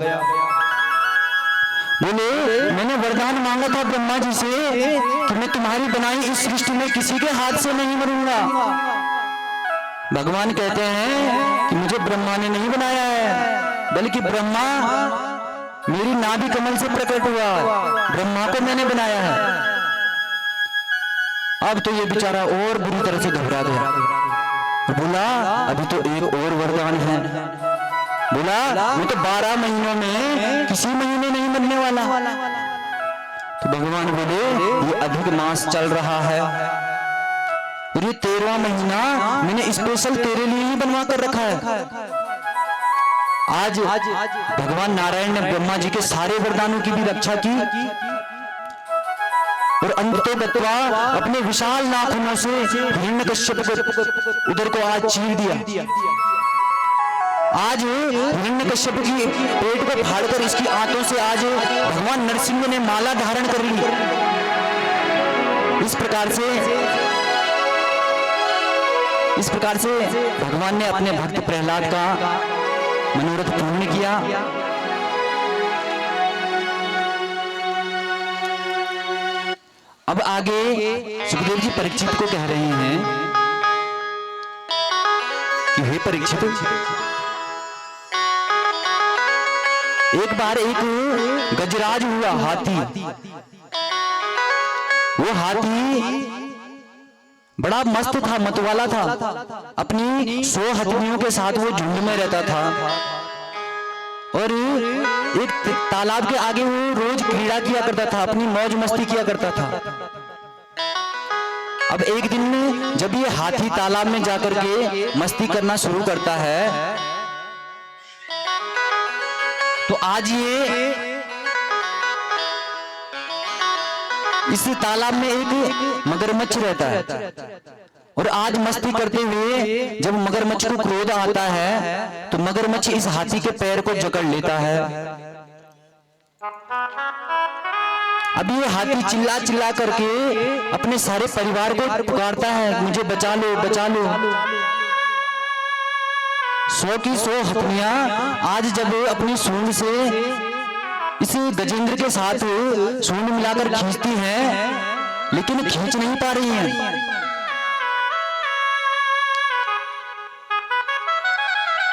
बोले मैंने वरदान मांगा था ब्रह्मा जी से कि मैं तुम्हारी बनाई इस सृष्टि में किसी के हाथ से नहीं मरूंगा। भगवान कहते हैं कि मुझे ब्रह्मा ने नहीं बनाया है, बल्कि ब्रह्मा मेरी नाभि कमल से प्रकट हुआ, ब्रह्मा को मैंने बनाया है। अब तो ये बेचारा और बुरी तरह से घबरा गया, बोला अभी तो एक और वरदान है। बोला मैं तो 12 महीनों में किसी महीने नहीं मरने वाला। तो भगवान बोले ये अधिक मास चल रहा है और ये 13वां महीना मैंने स्पेशल तेरे लिए ही बनवा कर रखा है। आज भगवान नारायण ने ब्रह्मा जी के सारे वरदानों की भी रक्षा की और अंततोगत्वा अपने विशाल नाखूनों से हिरण्यकश्यप को उधर को आज चीर दिया। आज हिरण्यकश्यप की पेट को फाड़कर इसकी आंतों से आज भगवान नरसिंह ने माला धारण कर ली। इस प्रकार से भगवान ने अपने भक्त प्रहलाद का मनोरथ पूर्ण किया। अब आगे सुखदेव जी परीक्षित को कह रहे हैं कि हे परीक्षित, एक बार एक गजराज हुआ हाथी। वो हाथी बड़ा मस्त था, मतवाला था, अपनी 100 हथनियों के साथ वो झुंड में रहता था और एक तालाब के आगे वो रोज क्रीड़ा किया करता था, अपनी मौज मस्ती किया करता था। अब एक दिन जब ये हाथी तालाब में जाकर के मस्ती करना शुरू करता है तो आज ये इस तालाब में एक मगरमच्छ रहता है और आज मस्ती करते हुए जब मगरमच्छ को क्रोध आता है तो मगरमच्छ इस हाथी के पैर को जकड़ लेता है। अब ये हाथी चिल्ला चिल्ला करके अपने सारे परिवार को पुकारता है मुझे बचा लो बचा लो। 100 की 100 हथनियां आज जब अपनी सूंड से इस गजेंद्र के साथ सूंड मिलाकर खींचती हैं लेकिन खींच नहीं पा रही हैं,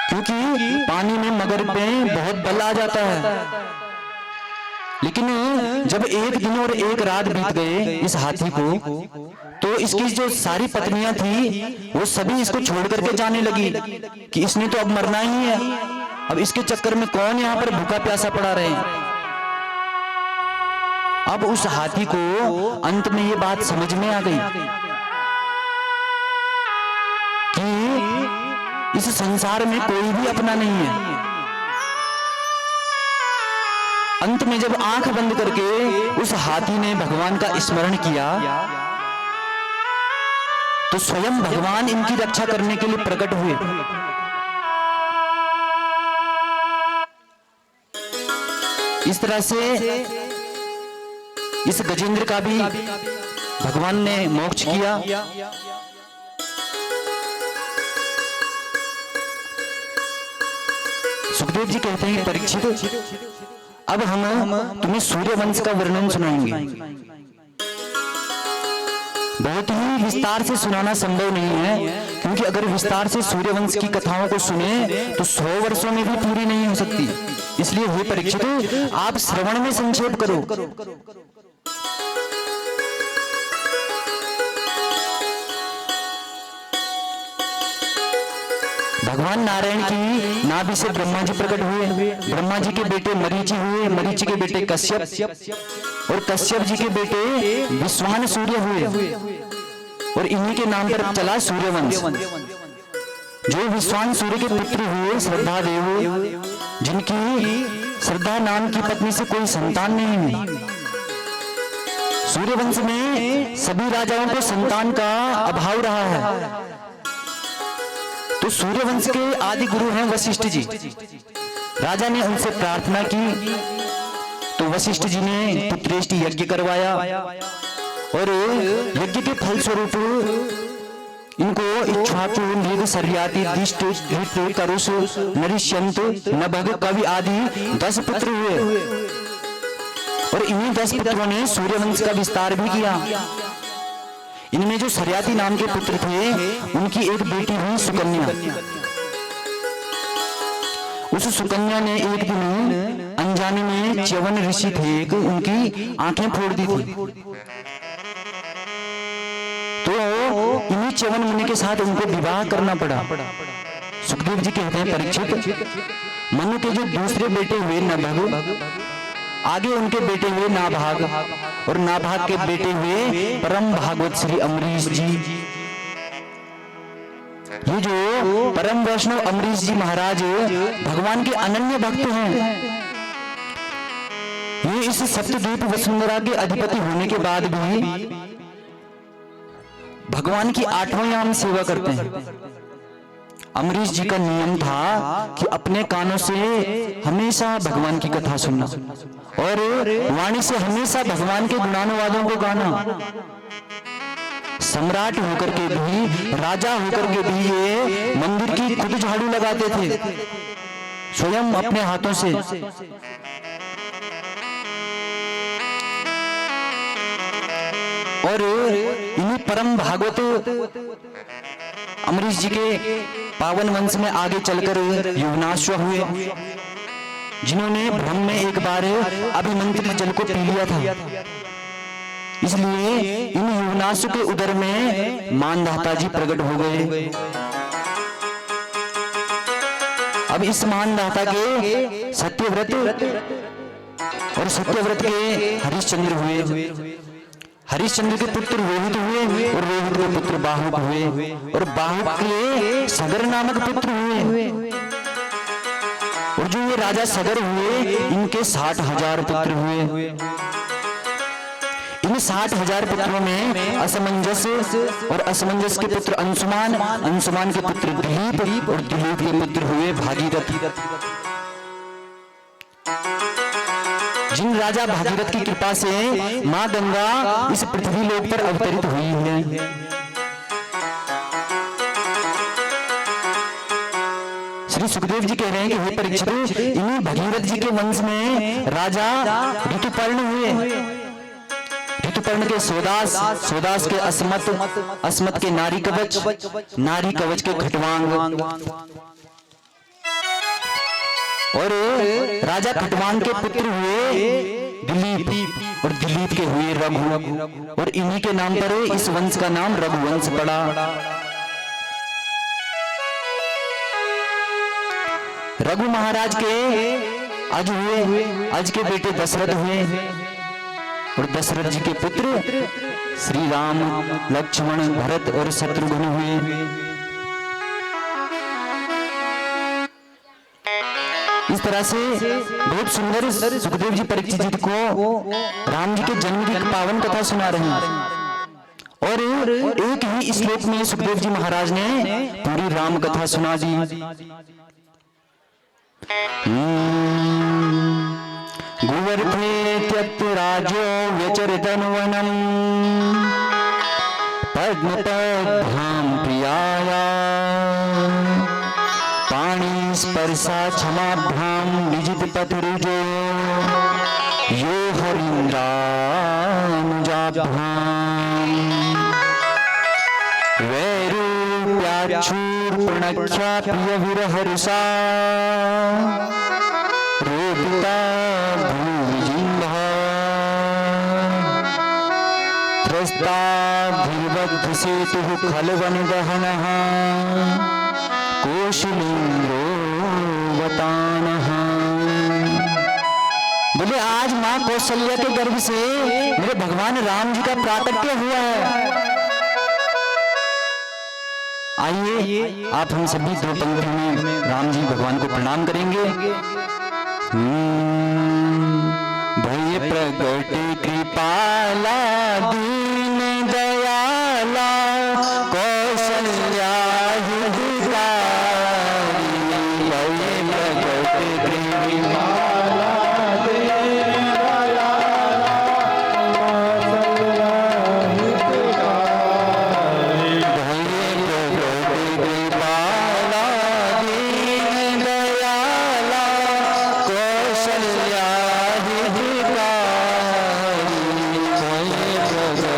क्योंकि पानी में मगर पे बहुत बल आ जाता है। लेकिन जब एक दिन और एक रात बीत गए इस हाथी को तो इसकी जो सारी पत्नियां थी वो सभी इसको छोड़ करके जाने लगी कि इसने तो अब मरना ही है, अब इसके चक्कर में कौन यहाँ पर भूखा प्यासा पड़ा रहे। अब उस हाथी को अंत में ये बात समझ में आ गई कि इस संसार में कोई भी अपना नहीं है। अंत में जब आंख बंद करके उस हाथी ने भगवान का स्मरण किया तो स्वयं भगवान इनकी रक्षा करने के लिए प्रकट हुए। इस तरह से इस गजेंद्र का भी भगवान ने मोक्ष किया। सुखदेव जी कहते हैं परीक्षित, अब हम तुम्हें सूर्यवंश का वर्णन सुनाएंगे। बहुत ही विस्तार से सुनाना संभव नहीं है, क्योंकि अगर विस्तार से सूर्यवंश की कथाओं को सुने तो 100 वर्षों में भी पूरी नहीं हो सकती। इसलिए हे परीक्षित, आप श्रवण में संक्षेप करो। भगवान नारायण की नाभि से ब्रह्मा जी प्रकट हुए। ब्रह्मा जी के बेटे मरीचि हुए, मरीचि के बेटे कश्यप, और कश्यप जी के बेटे विश्वान सूर्य हुए, और इन्हीं के नाम पर चला सूर्यवंश। जो विश्वान सूर्य के पुत्र हुए श्रद्धा देव, जिनकी श्रद्धा नाम की पत्नी से कोई संतान नहीं हुई। सूर्यवंश में सभी राजाओं को संतान का अभाव रहा है। तो सूर्यवंश के आदि गुरु हैं वशिष्ठ जी। राजा ने उनसे प्रार्थना की तो वशिष्ठ जी ने पुत्रेष्टि यज्ञ करवाया, और यज्ञ के फल स्वरूप इनको इक्ष्वाकु, मृग, सर्याति, दिष्ट, धृत, करुष, नरिष्यन्त, नभग, कवि आदि 10 पुत्र हुए, और इन्हीं 10 पुत्रों ने सूर्यवंश का विस्तार भी किया। इनमें जो सर्याति नाम के पुत्र थे, उनकी एक बेटी हुई सुकन्या। उस सुकन्या ने एक दिन अनजाने में च्यवन ऋषि थे, उनकी आंखें फोड़ दी थी। तो इन्हीं च्यवन मुनि के साथ उनको विवाह करना पड़ा। सुखदेव जी कहते हैं परीक्षित, मनु के जो दूसरे बेटे हुए नभग, आगे उनके बेटे हुए नाभाग, और नाभाग के बेटे हुए परम भागवत श्री अमरीश जी। ये जो परम वैष्णव अमरीश जी महाराज भगवान के अनन्य भक्त हैं। ये इस सप्तद्वीप वसुंधरा के अधिपति होने के बाद भी भगवान की 8वां याम सेवा करते हैं। अमरीश जी का नियम था कि अपने कानों से हमेशा भगवान की कथा सुनना, और वाणी से हमेशा भगवान के गुणानुवादों को गाना। सम्राट होकर के भी, राजा होकर के भी ये मंदिर की खुद झाड़ू लगाते थे स्वयं अपने हाथों से। और इन्हीं परम भागवत अमरीश जी के पावन वंश में आगे चलकर युवनाश्व हुए, जिन्होंने ब्रह्म में एक बार अभिमंत्रित जल को पी लिया था। इसलिए इन युवनाश्व के उदर में मानधाता जी प्रकट हो गए। अब इस मानधाता के सत्यव्रत और सत्यव्रत के हरिश्चंद्र हुए। हरिश्चंद्र के पुत्र रोहित हुए, और रोहित के पुत्र बाहुक हुए, और बाहुक के सगर नामक पुत्र हुए। और जो ये राजा सगर हुए, इनके 60,000 पुत्र हुए। इन 60,000 पुत्रों में असमंजस और असमंजस के पुत्र अंशुमान, अंशुमान के पुत्र दिलीप, और दिलीप के पुत्र हुए भागीरथ। जिन राजा भागीरथ की कृपा से मां गंगा इस पृथ्वी लोक पर अवतरित हुई है। श्री सुखदेव जी कह रहे हैं कि हे परीक्षित, इन्हीं भगीरथ जी के वंश में राजा ऋतुपर्ण हुए। ऋतुपर्ण के सोदास, सोदास के अस्मत, अस्मत के नारी कवच, नारी कवच के खटवांग, और राजा खटवांग के पुत्र हुए दिलीप, और दिलीप के हुए रघु, और इन्हीं के नाम पर इस वंश का नाम रघुवंश पड़ा। रघु महाराज के अज हुए, अज के बेटे दशरथ हुए, और दशरथ जी के पुत्र श्री राम, लक्ष्मण, भरत और शत्रुघ्न हुए। इस तरह से बहुत सुंदर सुखदेव जी परीक्षित जी को राम जी के जन्म की पावन कथा सुना रहे हैं। और एक ही श्लोक में सुखदेव जी महाराज ने पूरी राम कथा सुना दी। गुवर्थे त्यक्तो राजो व्यचरितनुवनम् पद्मपद्भ्यां प्रियाया पाणि स्पर्शा क्षमाभ्यां विजितपतिरुजो यो हरीन्द्रानुजाभ्याम् वैरूप्याक्षूर्पणख्या प्रियविरहर्षा रोदिता भूविजिह्वा त्रस्ताभिर्बद्धसेतुः खलवनिदहनः कौशलेन्द्रो वतानः। बोले आज मां कौशल्या के गर्भ से मेरे भगवान राम जी का प्राकट्य हुआ है। आइए आप हम सभी दो पंक्तियों में राम जी भगवान को प्रणाम करेंगे। भय प्रगट कृपाला दीन दयाला कौशल्या हितकारी। भय प्रगट कृपाला दीन दयाला कौशल्या हितकारी। भय प्रगट कृपाला दीन दयाला कौशल्या हितकारी। भय प्रगट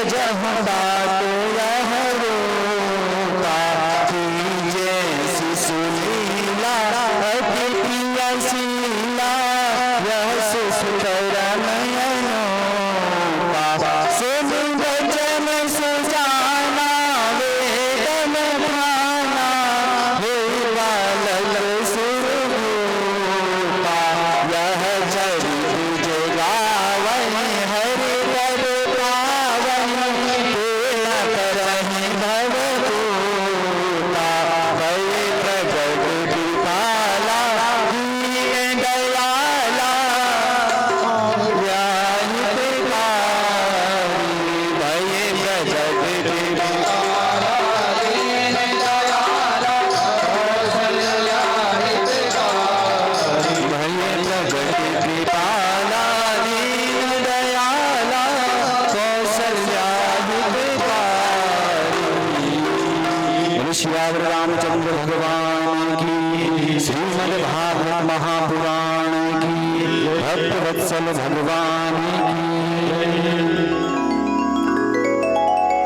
जहाँ बात यह रोता जैसी सुनीला अतिया शीला यह सुतर नयनों का सुन भजन सुजाना वेदन भाना हे बालक सुरभूता यह जरी तुझे गावन हरि कर पावन तेरा करहि भवभूता भय प्रगट कृपाला दीन दयाला ज्ञान प्रकारी भय प्रगट कृपाला दीन दयाला कौशल्या हितकारी भय प्रगट कृपाला दीन दयाला कौशल्या हितकारी। श्यावर रामचंद्र भगवान की श्रीमद् भागवत महापुराण की भक्त वत्सल भगवान की।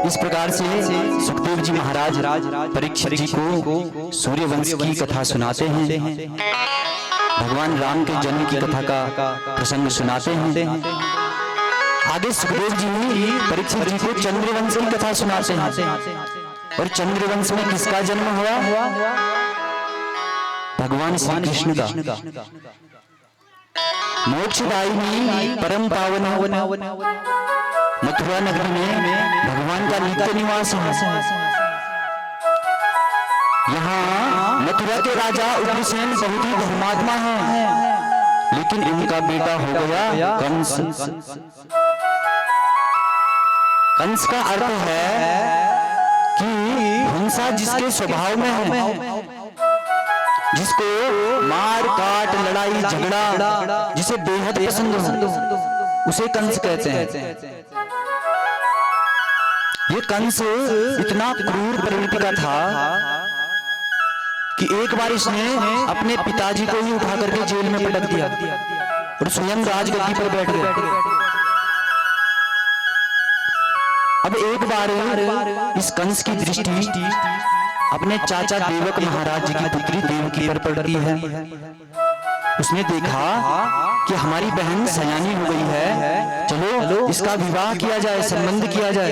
इस प्रकार से सुखदेव जी महाराज परीक्षित जी को सूर्यवंश की कथा सुनाते हैं, भगवान राम के जन्म की कथा का प्रसंग सुनाते हैं। आगे सुखदेव जी परीक्षित जी को चंद्रवंश की कथा सुनाते हैं। और चंद्रवंश में किसका जन्म हुआ? भगवान श्री कृष्ण का। मोक्षदायिनी परम पावन मथुरा नगरी में भगवान का नित्य निवास है। यहाँ मथुरा के राजा उग्रसेन बहुत ही धर्मात्मा हैं, लेकिन इनका बेटा हो गया कंस। कंस का अर्थ है कि हिंसा जिसके स्वभाव में है, जिसको मार काट लड़ाई झगड़ा जिसे बेहद पसंद हो, उसे कंस कहते हैं। ये कंस इतना क्रूर प्रवृत्ति का था कि एक बार इसने अपने पिताजी को ही उठा करके जेल में पटक दिया और स्वयं राजगद्दी पर बैठ गया। अब एक बार इस कंस की दृष्टि अपने चाचा देवक महाराज जी की पुत्री देवकी पर पड़ती है। उसने देखा कि हमारी बहन सयानी हो गई है, चलो इसका विवाह किया जाए, संबंध किया जाए।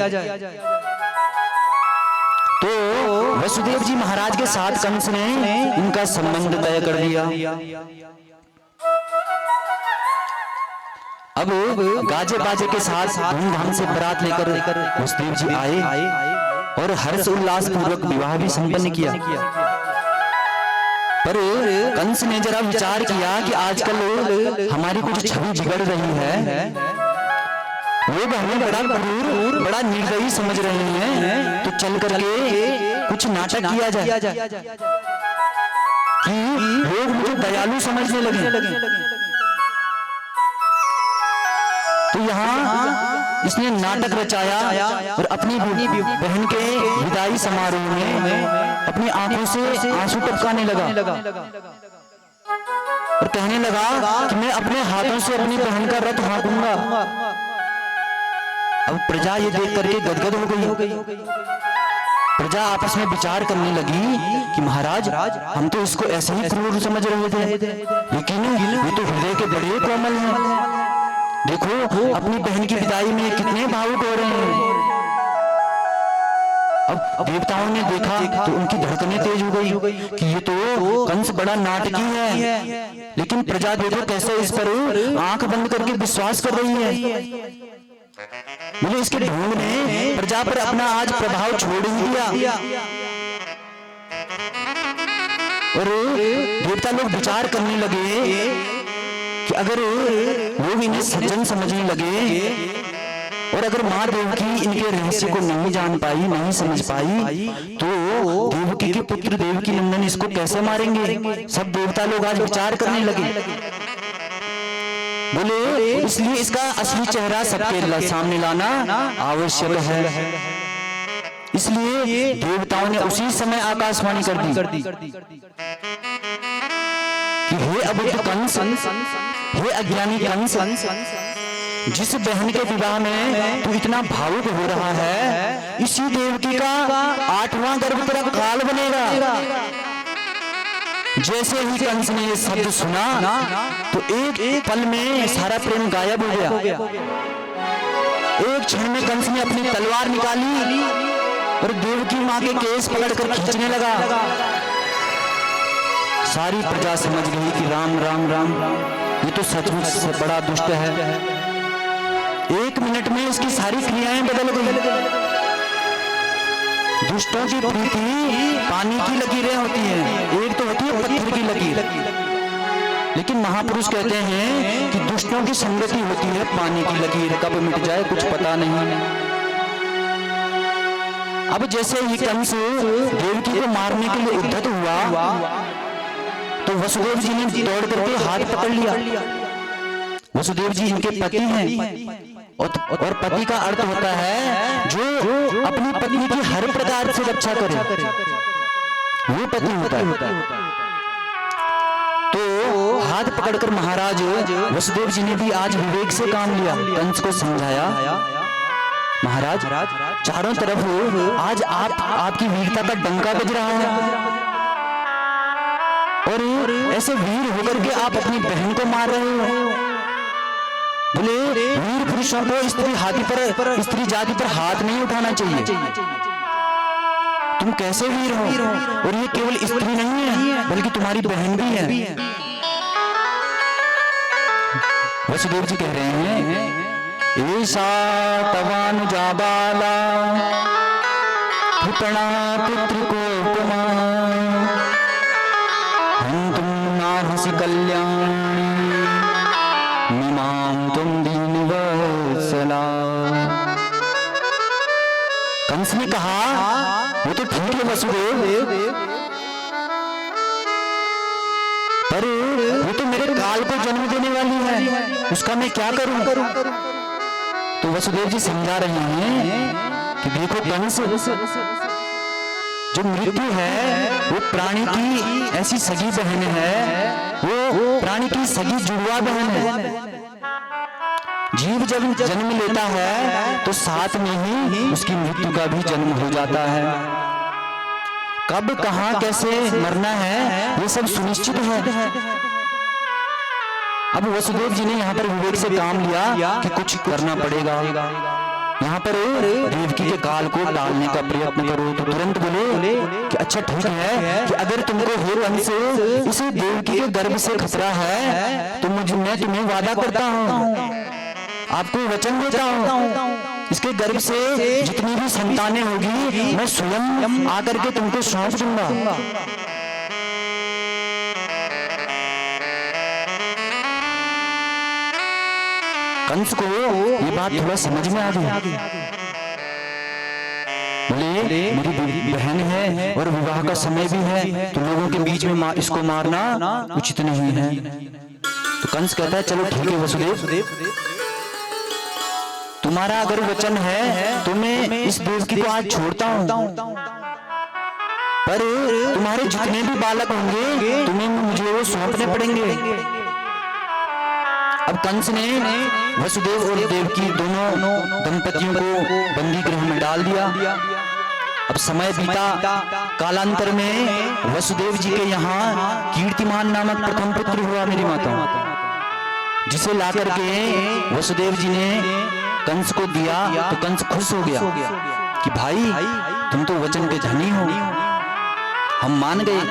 तो वसुदेव जी महाराज के साथ कंस ने इनका संबंध तय कर दिया। अब गाजे बाजे के साथ धूमधाम से बारात लेकर वसुदेव जी आए और हर्ष उल्लास पूर्वक विवाह भी संपन्न किया। पर कंस ने जरा विचार किया कि आजकल हमारी कुछ छवि बिगड़ रही है, लोग हमें बड़ा क्रूर बड़ा निर्दयी समझ रहे हैं, तो चल करके कुछ नाटक किया जाए कि लोग मुझे दयालु समझने लगे। तो यहाँ इसने नाटक रचाया और अपनी बहन के विदाई समारोह में अपनी आंखों से आंसू टपकाने लगा और कहने लगा कि मैं अपने हाथों से अपनी बहन का रथ हाँकूंगा। अब प्रजा ये देख करके गदगद हो गई। प्रजा आपस में विचार करने लगी कि महाराज हम तो इसको ऐसे ही क्रूर समझ रहे थे, लेकिन ये तो हृदय के बड़े कोमल हैं। देखो अपनी बहन की विदाई में कितने भावुक हो रहे हैं। अब देवताओं ने देखा तो उनकी धड़कनें तेज हो गई कि ये तो कंस बड़ा नाटकी है, लेकिन प्रजा देखो कैसे इस पर आंख बंद करके विश्वास कर रही है। बोले इसके ढोंग ने प्रजा पर अपना आज प्रभाव छोड़ ही दिया। और देवता लोग विचार करने लगे कि अगर लोग इन्हें सज्जन समझने लगे और अगर माँ देवकी इनके रहस्य को नहीं जान पाई, नहीं समझ पाई, तो देवकी के पुत्र देवकी नंदन इसको कैसे मारेंगे। सब देवता लोग आज विचार करने लगे। बोले इसलिए इसका असली चेहरा सबके सामने लाना आवश्यक है। इसलिए देवताओं ने उसी समय आकाशवाणी कर दी कि हे अबुद्ध कंस, हे अज्ञानी कंस, जिस बहन के विवाह में तू इतना भावुक हो रहा है, इसी देवकी का 8वां गर्भ तेरा काल बनेगा। जैसे ही कंस ने ये शब्द सुना तो एक पल में सारा प्रेम गायब हो गया। एक क्षण में कंस ने अपनी तलवार निकाली और देवकी मां के केस पकड़कर खींचने लगा। सारी प्रजा समझ गई कि राम राम राम, ये तो सचमुच से बड़ा दुष्ट है। 1 मिनट में इसकी सारी क्रियाएं बदल गई। दुष्टों की प्रीति पानी की लकीरें होती हैं, एक तो होती है पत्थर की लकीर, लेकिन महापुरुष कहते हैं कि दुष्टों की संगति होती है पानी की लकीर, कब मिट जाए कुछ पता नहीं। अब जैसे ही कंस देवकी को मारने के लिए उद्यत हुआ तो वसुदेव जी ने दौड़ करके हाथ पकड़ लिया। वसुदेव जी इनके पति हैं और पति का अर्थ होता है जो अपनी पत्नी की हर प्रकार से रक्षा करे, वो पति होता है। तो हाथ पकड़कर महाराज वसुदेव जी ने भी आज विवेक से काम लिया। कंस को समझाया, महाराज चारों तरफ आज आपकी वीरता का डंका बज रहा है और ऐसे वीर होकर के आप अपनी बहन को मार रहे हो। बोले वीर पुरुषों को स्त्री जाति पर हाथ नहीं उठाना चाहिए। तुम कैसे वीर हो? और ये केवल स्त्री नहीं है बल्कि तुम्हारी बहन भी है। वसुदेव जी कह रहे हैं, ऐसा तवानुजा बाला पुतना पुत्र को उपमा, हम तुम नाहसी कल्याणी मिमां तुम दीन वत्सला। कंस ने कहा, वो तो ठीक है वसुदेव, पर वो तो मेरे काल को जन्म देने वाली है, उसका मैं क्या करूं? तो वसुदेव जी समझा रहे हैं कि देखो कंस, जो मृत्यु है वो प्राणी की ऐसी सगी बहन है, वो प्राणी की सगी जुड़वा बहन है। जीव जब जन्म लेता है तो साथ में ही उसकी मृत्यु का भी जन्म हो जाता है। कब कहां कैसे मरना है ये सब सुनिश्चित है। अब वसुदेव जी ने यहाँ पर विवेक से काम लिया कि कुछ करना पड़ेगा, यहाँ पर देवकी के काल को डालने का प्रयत्न करो। तो तुरंत बोले कि अच्छा ठीक है कि अगर तुमको हे कंस इसे देवकी के गर्भ से खतरा है तो मैं तुम्हें वादा करता हूँ, आपको वचन देता हूँ, इसके गर्भ से जितनी भी संतानें होगी मैं स्वयं आकर के तुमको सौंप दूंगा। कंस को ये बात थोड़ा समझ में आ गई। बोले मेरी बहन है और विवाह का समय भी है, तो लोगों के बीच में इसको मारना उचित नहीं है। तो कंस कहता है चलो ठीक है वसुदेव, तुम्हारा अगर वचन है तो मैं इस देवकी को आज छोड़ता हूँ, पर तुम्हारे जितने भी बालक होंगे तुम्हें मुझे वो सौंपने पड़ेंगे। अब कंस ने वसुदेव और देवकी दोनों दंपतियों को बंदी गृह में डाल दिया। अब समय बीता, कालांतर में वसुदेव जी के यहाँ कीर्तिमान नामक प्रथम पुत्र हुआ मेरी माता, जिसे लाकर के वसुदेव जी ने कंस को दिया। तो कंस खुश हो गया कि भाई तुम तो वचन के धनी हो, हम मान गए।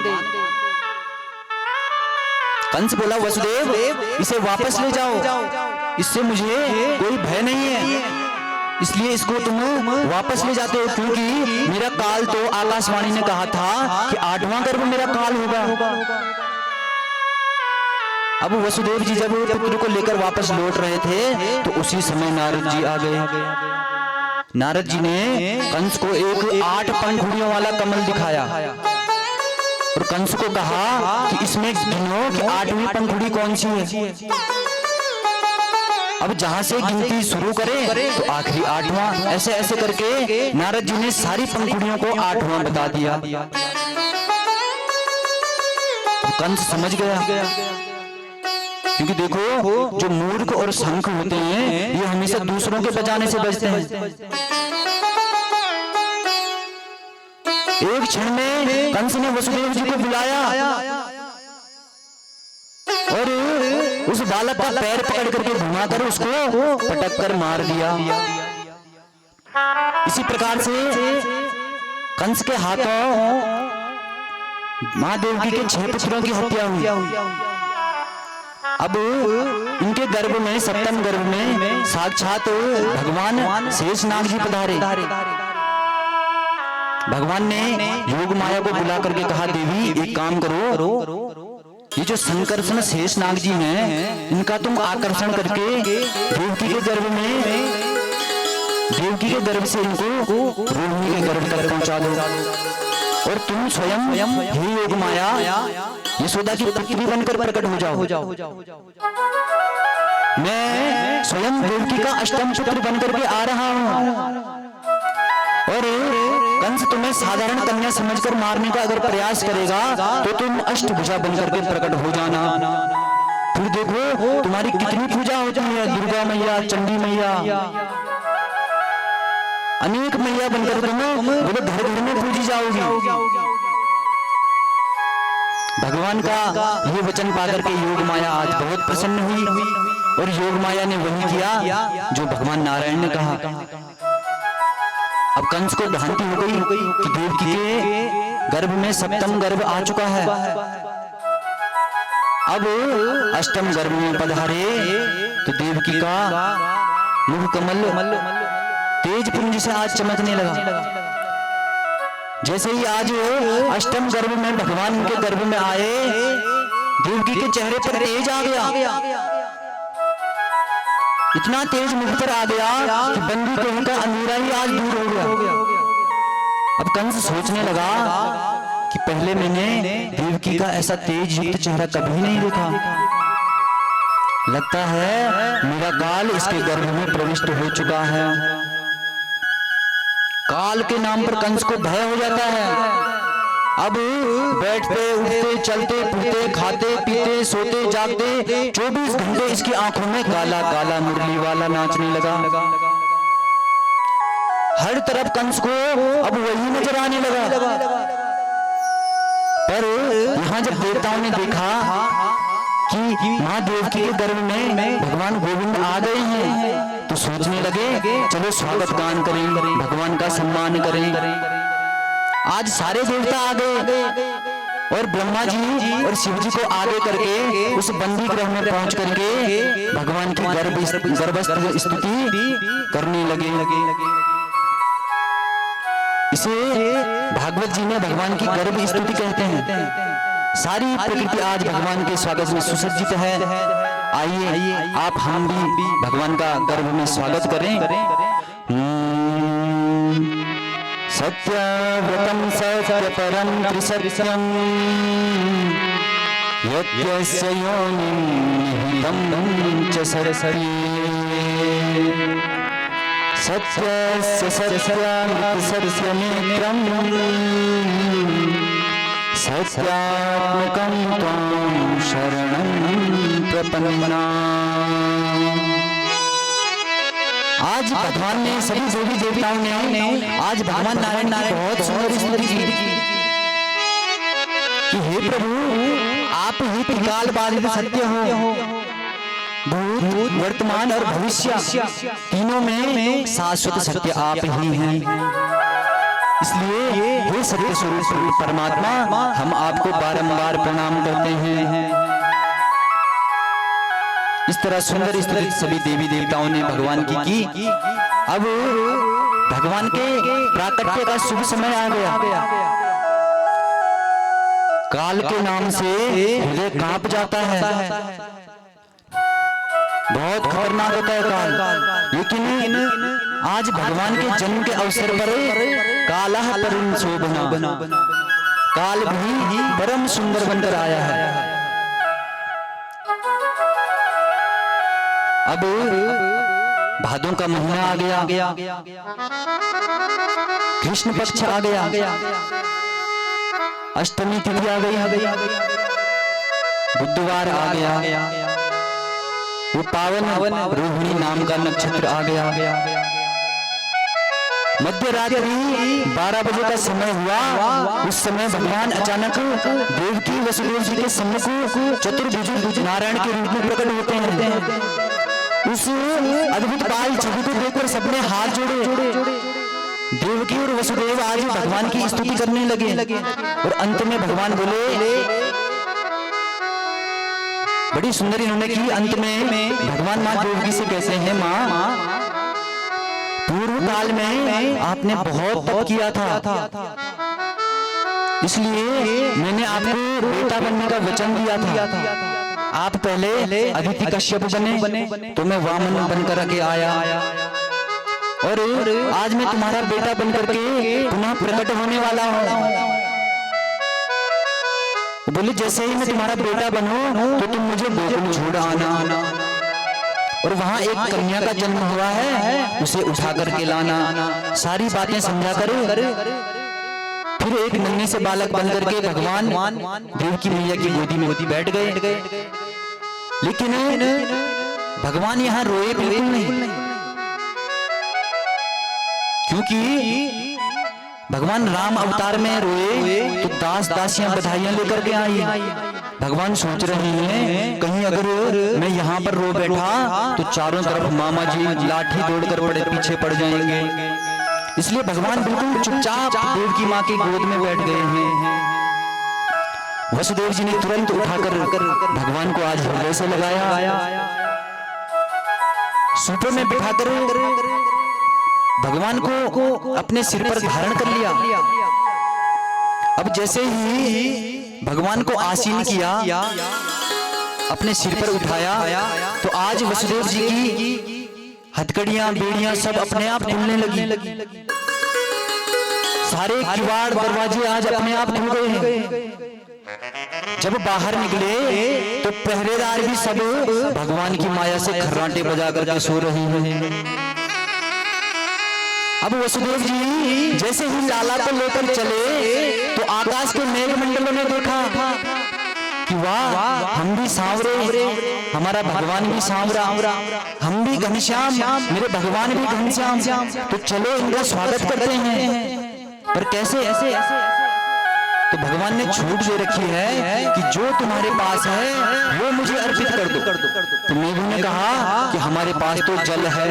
कंस बोला वसुदेव इसे वापस ले जाओ, इससे मुझे कोई भय नहीं है, इसलिए इसको तुम वापस ले जाते हो, क्योंकि मेरा काल तो आकाशवाणी ने कहा था कि 8वां गर्भ मेरा काल होगा। अब वसुदेव जी जब पुत्र को लेकर वापस लौट रहे थे तो उसी समय नारद जी आ गए। नारद जी ने कंस को एक 8 पंखुड़ियों वाला कमल दिखाया और कंस को कहा कि इसमें गिनो कि 8वीं पंखुड़ी कौन सी है। अब जहां से गिनती शुरू करें तो आखिरी 8वां, ऐसे ऐसे करके नारद जी ने सारी पंखुड़ियों को 8वां बता दिया। अब कंस समझ गया क्योंकि देखो जो मूर्ख और शंख होते हैं ये हमेशा दूसरों के बचाने से बचते हैं। एक क्षण में कंस ने वसुदेव जी को बुलाया और उस बालक का पैर पकड़ करके घुमाकर उसको पटक कर मार दिया। इसी प्रकार से कंस के हाथों मां देवकी के 6 पुत्रों की हत्या हुई। अब इनके गर्भ में, सप्तम गर्भ में साक्षात भगवान शेषनाग जी पधारे। भगवान ने योग माया को बुला करके कहा, देवी एक काम करो, ये जो संकर्षण शेषनाग जी हैं इनका तुम आकर्षण करके देवकी के गर्भ में, देवकी के गर्भ से इनको रोहिणी के गर्भ तक पहुंचा दो और तुम स्वयं हे योग माया यशोदा की पुत्री बनकर प्रकट हो जाओ। मैं स्वयं देवकी का अष्टम पुत्र बनकर के आ रहा हूं और कंस तुम्हें साधारण कन्या समझकर मारने का अगर प्रयास करेगा तो तुम अष्टभुजा बनकर के प्रकट हो जाना। फिर देखो तुम्हारी कितनी पूजा होती है, दुर्गा मैया, चंडी मैया, अनेक मैया बनकर तुम बोले घर घर में पूजी जाओगी। भगवान का ये वचन पाकर के योग माया आज बहुत प्रसन्न हुई और योग माया ने वही किया जो भगवान नारायण ने कहा। अब कंस को भ्रांति हो गई कि देवकी के गर्भ में सप्तम गर्भ आ चुका है। अब अष्टम गर्भ में पधारे तो देवकी का मुख कमल तेज पुंज से आज चमकने लगा। जैसे ही आज अष्टम गर्भ में भगवान के गर्भ में आए, देवकी के चेहरे पर तेज आ गया। इतना तेज मुख पर आ गया कि बंदी कोह का अंधेरा ही आज दूर हो गया। अब कंस सोचने लगा कि पहले मैंने देवकी का ऐसा तेज युक्त चेहरा कभी नहीं देखा। लगता है मेरा काल इसके गर्भ में प्रविष्ट हो चुका है। काल के नाम पर कंस को भय हो जाता है। अब बैठते उठते चलते फिरते खाते पीते सोते जागते 24 घंटे इसकी आंखों में काला काला मुरली वाला नाचने लगा। हर तरफ कंस को अब वही नजर आने लगा। पर यहाँ जब देवताओं ने देखा कि मां देवकी के गर्भ में भगवान गोविंद आ गए हैं तो सोचने लगे चलो स्वागत गान करें, भगवान का सम्मान करें। आज सारे देवता आ गए और ब्रह्मा जी और शिव जी को आगे करके उस बंदी गृह में पहुंच करके भगवान की गर्भस्थ स्तुति करने लगे। इसे भागवत जी में भगवान की गर्भ स्तुति कहते हैं। सारी प्रकृति आज भगवान के स्वागत में सुसज्जित है। आइए आप हम भी भगवान का गर्भ में स्वागत करें। सत्यव्रतं सत्यपरं त्रिसत्यं यस्य योनिं निहितं च सरस्वती सत्यस्य सत्यामृतस्य नेत्रं सत्यात्मकं त्वां शरणं प्रपन्ना। आज भगवान ने सभी देवी देवताओं ने आज भगवान नारायण ने बहुत सुंदर स्तुति की कि हे प्रभु आप ही त्रिकाल बाधित सत्य हो, भूत वर्तमान और भविष्य तीनों में शाश्वत सत्य आप ही हैं। इसलिए हे सत्य स्वरूप परमात्मा हम आपको बारंबार प्रणाम करते हैं। इस तरह सुंदर स्तुति सभी देवी देवताओं ने भगवान की। अब भगवान के प्राकट्य का शुभ समय आ गया। काल के नाम से हृदय कांप जाता है, बहुत खतरनाक होता है काल। लेकिन आज भगवान के जन्म के अवसर पर कालः परम शोभना, काल भी परम सुंदर बनकर आया है। अब भादों का महीना आ गया, कृष्ण पक्ष आ गया, अष्टमी तिथि आ गई, बुधवार आ गया। वो पावन रोहिणी नाम का नक्षत्र आ गया। मध्य रात्रि 12 बजे का समय हुआ। उस समय भगवान अचानक देवकी वसुदेव जी के सम्मुख चतुर्भुज नारायण के रूप में प्रकट होते हैं। उस अद्भुत बाल छवि को देखकर सबने हाथ जोड़े। देवकी और वसुदेव आज भगवान की स्तुति करने लगे और अंत में भगवान बोले, बड़ी सुंदर इन्होंने की। अंत में भगवान माँ देवकी से कहते हैं, माँ पूर्व काल में आपने बहुत तप किया था, इसलिए मैंने आपको बेटा बनने का वचन दिया था। आप पहले अदिति कश्यप बने तो मैं वामन बनकर के आया, और आज मैं तुम्हारा बेटा बनकर के पुनः प्रकट होने वाला हूँ। बोले जैसे ही मैं तुम्हारा बेटा बनूं तो तुम मुझे गोकुल छोड़ आना, और वहां एक कन्या का जन्म हुआ है, उसे उठा करके लाना। सारी बातें समझा कर फिर एक नन्हे से बालक बनकर के भगवान देवकी मैया की गोदी में बैठ गए। लेकिन भगवान यहाँ रोए बिल्कुल नहीं, क्योंकि भगवान राम अवतार में रोए तो दास दासियां बधाइयां लेकर के आई। भगवान सोच रहे हैं कहीं अगर मैं यहाँ पर रो बैठा तो चारों तरफ मामा जी लाठी दौड़कर बड़े पीछे पड़ जाएंगे। इसलिए भगवान बिल्कुल चुपचाप देवकी माँ की गोद में बैठ गए हैं। वसुदेव जी ने तुरंत उठाकर भगवान को आज हृदय से लगाया, सूपे में बिठाकर भगवान को अपने सिर पर धारण कर लिया। अब जैसे ही भगवान को आसीन किया, अपने सिर पर उठाया, तो आज वसुदेव जी की हथकड़ियां बेड़ियां सब अपने आप खुलने लगी। सारे किवाड़ दरवाजे आज अपने आप खुल गए हैं। जब बाहर निकले तो पहरेदार भी सब भगवान की माया से खर्राटे बजा करके सो रहे हैं। अब वसुदेव जी जैसे ही लाला को लेकर चले तो आकाश के मेघमंडलों ने देखा कि वाह, हम भी सांवरे, हमारा भगवान भी सांवरा, हम भी घनश्याम, मेरे भगवान भी घनश्याम, तो चलो इनका स्वागत करते हैं। पर कैसे? तो भगवान ने छूट दे रखी है कि जो तुम्हारे पास है वो मुझे अर्पित कर दो। तो मेघों ने कहा कि हमारे पास तो जल है,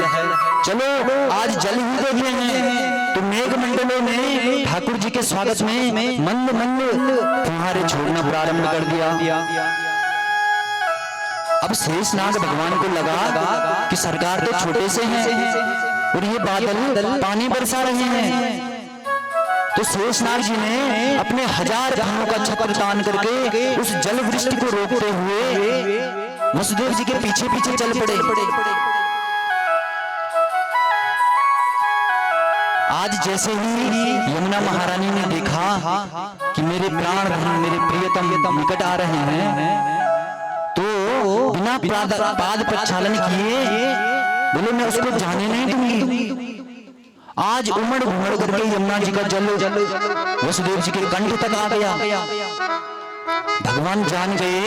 चलो आज जल ही दे दिए हैं। तो मेघ मंडलों ने ठाकुर जी के स्वागत में मंद मंद फुहारे छोड़ना प्रारंभ कर दिया। अब शेषनाग भगवान को लगा कि सरकार तो छोटे से हैं और ये बादल पानी बरसा रहे हैं। तो शेषनाग जी ने अपने 1000 धनुओं का छत्र तान करके उस जल वृष्टि को रोकते हुए वसुदेव जी के पीछे पीछे चल पड़े। आज जैसे ही यमुना महारानी ने देखा कि मेरे प्राण धन, मेरे प्रियतम निकट आ रहे हैं, तो बिना पाद प्रक्षालन किए बोले मैं उसको जाने नहीं दूंगी। आज उमड़ घुमड़ करके यमुना जी का जल वसुदेव जी के कंठ तक आ गया। भगवान जान गए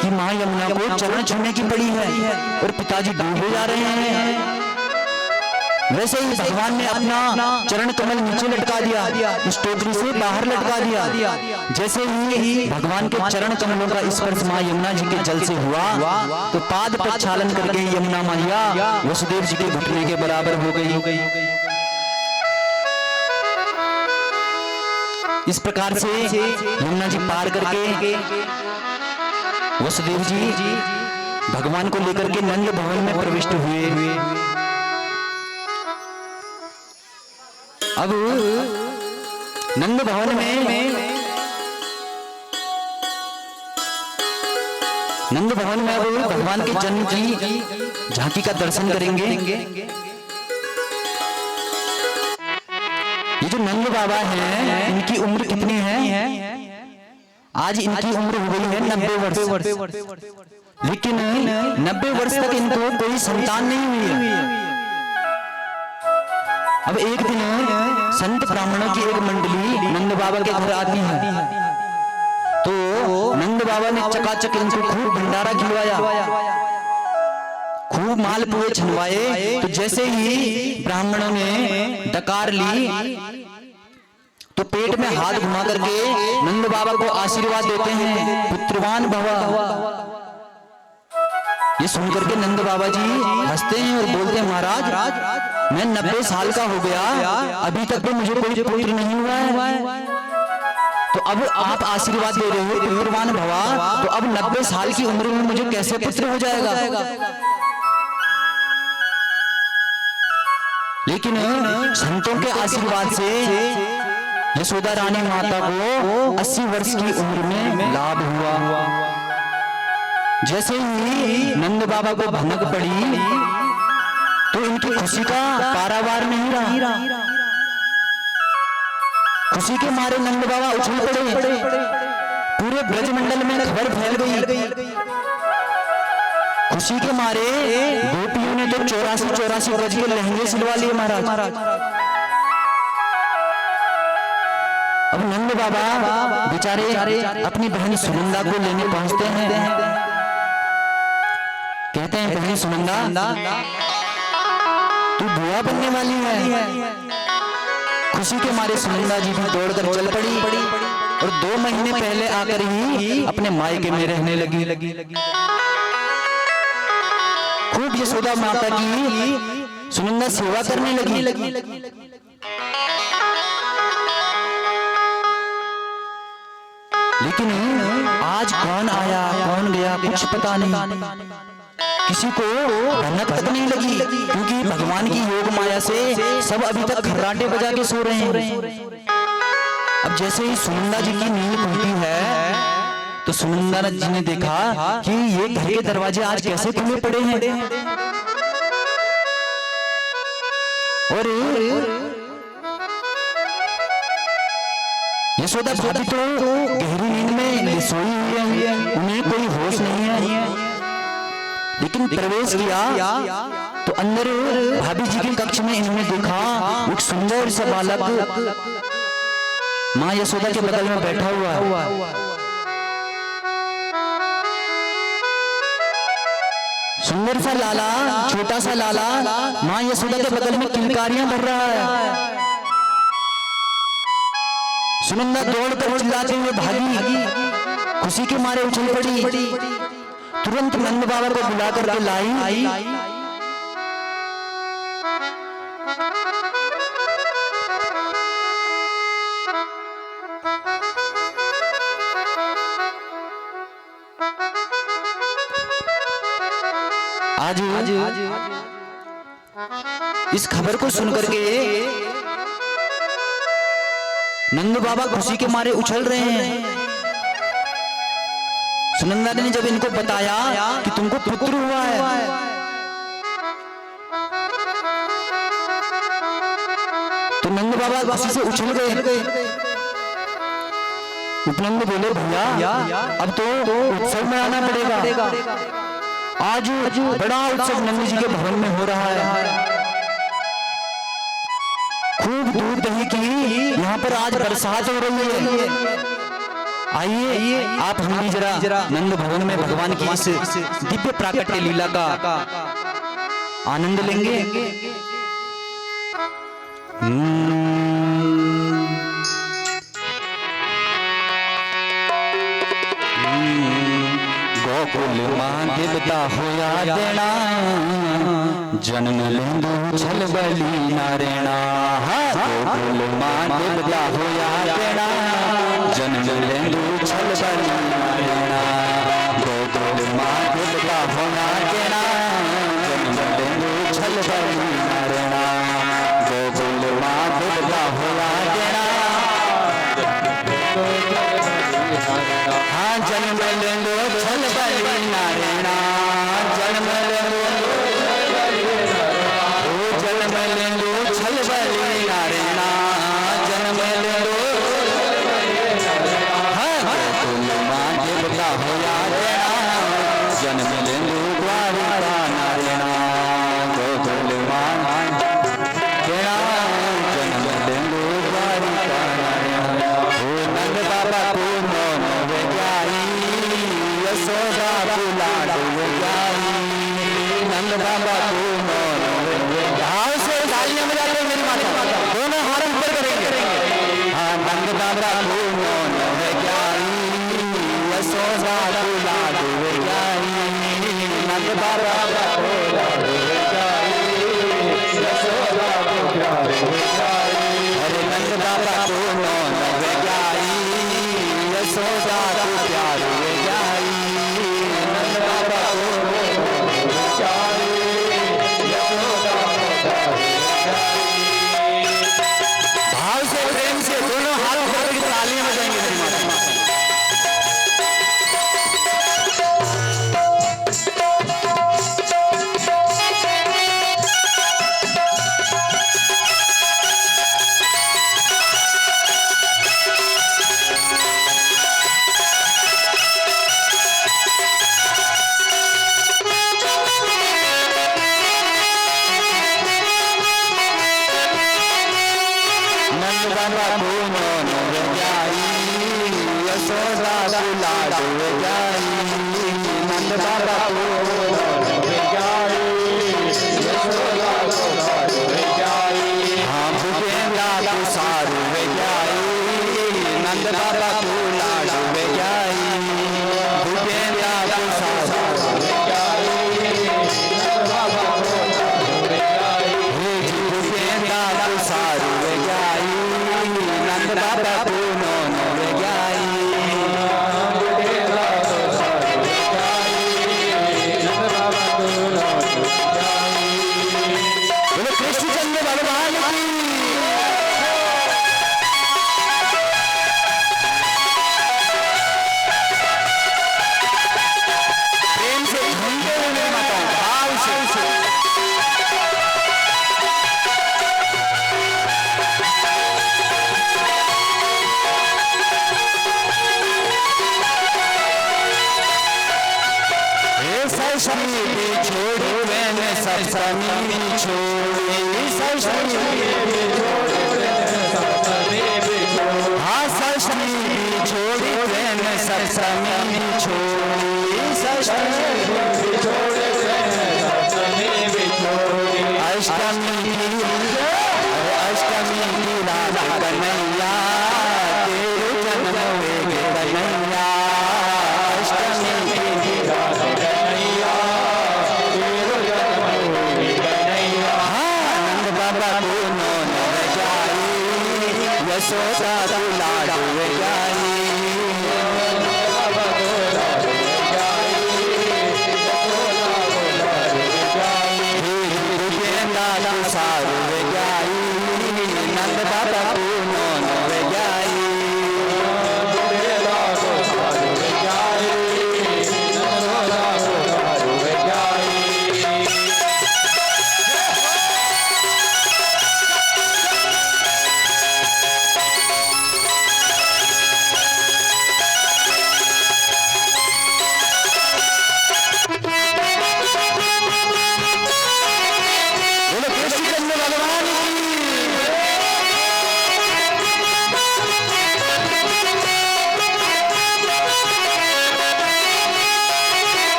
कि मां यमुना को चरण छूने की पड़ी है और पिताजी डूबे जा रहे हैं। वैसे ही भगवान ने अपना चरण कमल नीचे लटका दिया, उस टोकरी से बाहर लटका दिया। जैसे ही भगवान के चरण कमलों का स्पर्श मां यमुना जी के जल से हुआ तो पाद प्रक्षालन करके यमुना मैया वसुदेव जी के घुटने के बराबर हो गई। इस प्रकार से यमुना जी पार करके वसुदेव जी भगवान को लेकर के नंद भवन में प्रविष्ट हुए। अब नंद भवन में अब भगवान के जन्म की झांकी का दर्शन करेंगे। ये जो नंद बाबा हैं, इनकी उम्र कितनी है? आज इनकी उम्र हो गई है 90 वर्ष। लेकिन 90 वर्ष तक इनको कोई संतान नहीं हुई है। अब एक दिन संत ब्राह्मणों की एक मंडली नंद बाबा के घर आती है, तो नंद बाबा ने चकाचक इनको खूब भंडारा खिलवाया। खूब मालपुए छनवाए। तो जैसे ही ब्राह्मणों ने डकार ली तो पेट में हाथ घुमा करके नंद बाबा को आशीर्वाद देते हैं, पुत्रवान भव। ये सुनकर के नंद बाबा जी हंसते हैं और बोलते हैं, महाराज मैं 90 साल का हो गया, अभी तक तो मुझे कोई पुत्र नहीं हुआ है। तो अब आप आशीर्वाद दे रहे हो पुत्रवान भवा, तो अब 90 साल की उम्र में मुझे कैसे पुत्र हो जाएगा? लेकिन संतों के आशीर्वाद से यशोदा रानी माता को 80 वर्ष की उम्र में लाभ हुआ। जैसे ही नंद बाबा को भनक पड़ी तो इनकी खुशी का पारावार नहीं रहा। खुशी के मारे नंद बाबा उछल पड़े, पूरे ब्रजमंडल में खबर फैल गई। खुशी के मारे गोपियों ने तो 84 गज के लहंगे सिलवा लिए महाराज। अब नंद बाबा बेचारे अपनी बहन सुनंदा को लेने पहुंचते हैं। कहते हैं, बहन सुनंदा तू बुआ बनने वाली है। खुशी के मारे सुनंदा जी भी दौड़कर चल पड़ी और 2 महीने पहले आकर ही अपने मायके में रहने लगी। खूब यशोदा माता की सुनंदा सेवा करने लगी। लेकिन आज कौन आया कौन गया कुछ पता नहीं, किसी को भनक तक नहीं लगी, क्योंकि भगवान की योग माया से सब अभी तक खर्राटे बजा के सो रहे हैं। अब जैसे ही सुनंदा जी की नींद खुलती है तो सुनंदा जी ने देखा कि ये घर के दरवाजे आज कैसे खुले पड़े हैं। और यशोदा भाभी तो गहरी नींद में सोई हुई है, उन्हें कोई होश नहीं है। लेकिन प्रवेश किया तो अंदर भाभी जी के कक्ष में इन्होंने देखा एक सुंदर सा बालक माँ यशोदा के बगल में बैठा हुआ है। सुंदर सा लाला, छोटा सा लाला माँ यशोदा के बगल में किलकारियां भर रहा है। सुनंदा दौड़कर चिल्लाते हुए भागी, खुशी के मारे उछल पड़ी, तुरंत नंद बाबा को बुला करके लाई। आज इस खबर को सुनकर के नंद बाबा खुशी के मारे उछल रहे हैं। सुनंदा ने जब इनको बताया कि तुमको पुत्र हुआ है, तो नंद बाबा खुशी से उछल गए। उपनंद बोले, भैया अब तो उत्सव में आना पड़ेगा। आज बड़ा उत्सव नंद जी के भवन में हो रहा है। खूब दूध दही की यहाँ पर आज बरसात हो रही है। आइए आप हम भी जरा नंद भवन में भगवान की इस दिव्य प्राकट्य लीला का आनंद लेंगे। गोकुल मां देवता होया देना, जन्म लेंदो छल बली नारेणा। गोकुल मां देवता होया देना, जन्म लेंदो छल बली नारेणा। गोकुल मां देवता होया देना, जन्म लेंदो छल बली नारेणा। गोकुल मां देवता होया देना, हाँ जन्म लेंदो छल बली नारेणा। जन्म लेंदो जन्म लेंदो छल बली नारेणा। जन्म लेंदो गोकुल मां देवता होया देना, जन्म लेंदो द्वारिका नारेणा। गोकुल मां देना, जन्म लेंदो द्वारिका नारेणा। हो नंद बाबा को मोन वे जाई, यशोदा को लाड वे जाई। नंद बाबा प्रभु नौन ज्ञानी यशोदा दुलार ज्ञानी नंद बाबा प्रभु नौन ज्ञानी यशोदा दुलार ज्ञानी हरे नंद बाबा को नौन ज्ञानी यशोदा दुलार ज्ञानी नंद बाबा को भाव से प्रेम से दोनों हाथ पकड़ के तालियां बजाएंगे मेरी माता। नंद बाबा को नौन ज्ञानी यशोदा दुलार ज्ञानी नंद बाबा को नौन ज्ञानी यशोदा दुलार ज्ञानी हाँ भूपेंद्र तुषार ज्ञानी नंद बाबा को लाड ज्ञानी भूपेंद्र तुषार ज्ञानी नंद बाबा को भूपेंद्र तुषार ज्ञानी नंद बाबा को नौन ज्ञानी बोलो कृष्णचंद्र भगवान की प्रेम से झूमते हुए मेरी माताओं भाव से सप्तमी छोड़ मैंने सप्तमी छोड़ी हाँ सप्तमी छोड़ी मैंने सप्तमी छोड़ी अष्टमी अष्टमी की राधा कन्हैया तेरे जन्म में कन्हैया अष्टमी की राधा कन्हैया बाबा को नौन ज्ञानी यशोदा दुलार ज्ञानी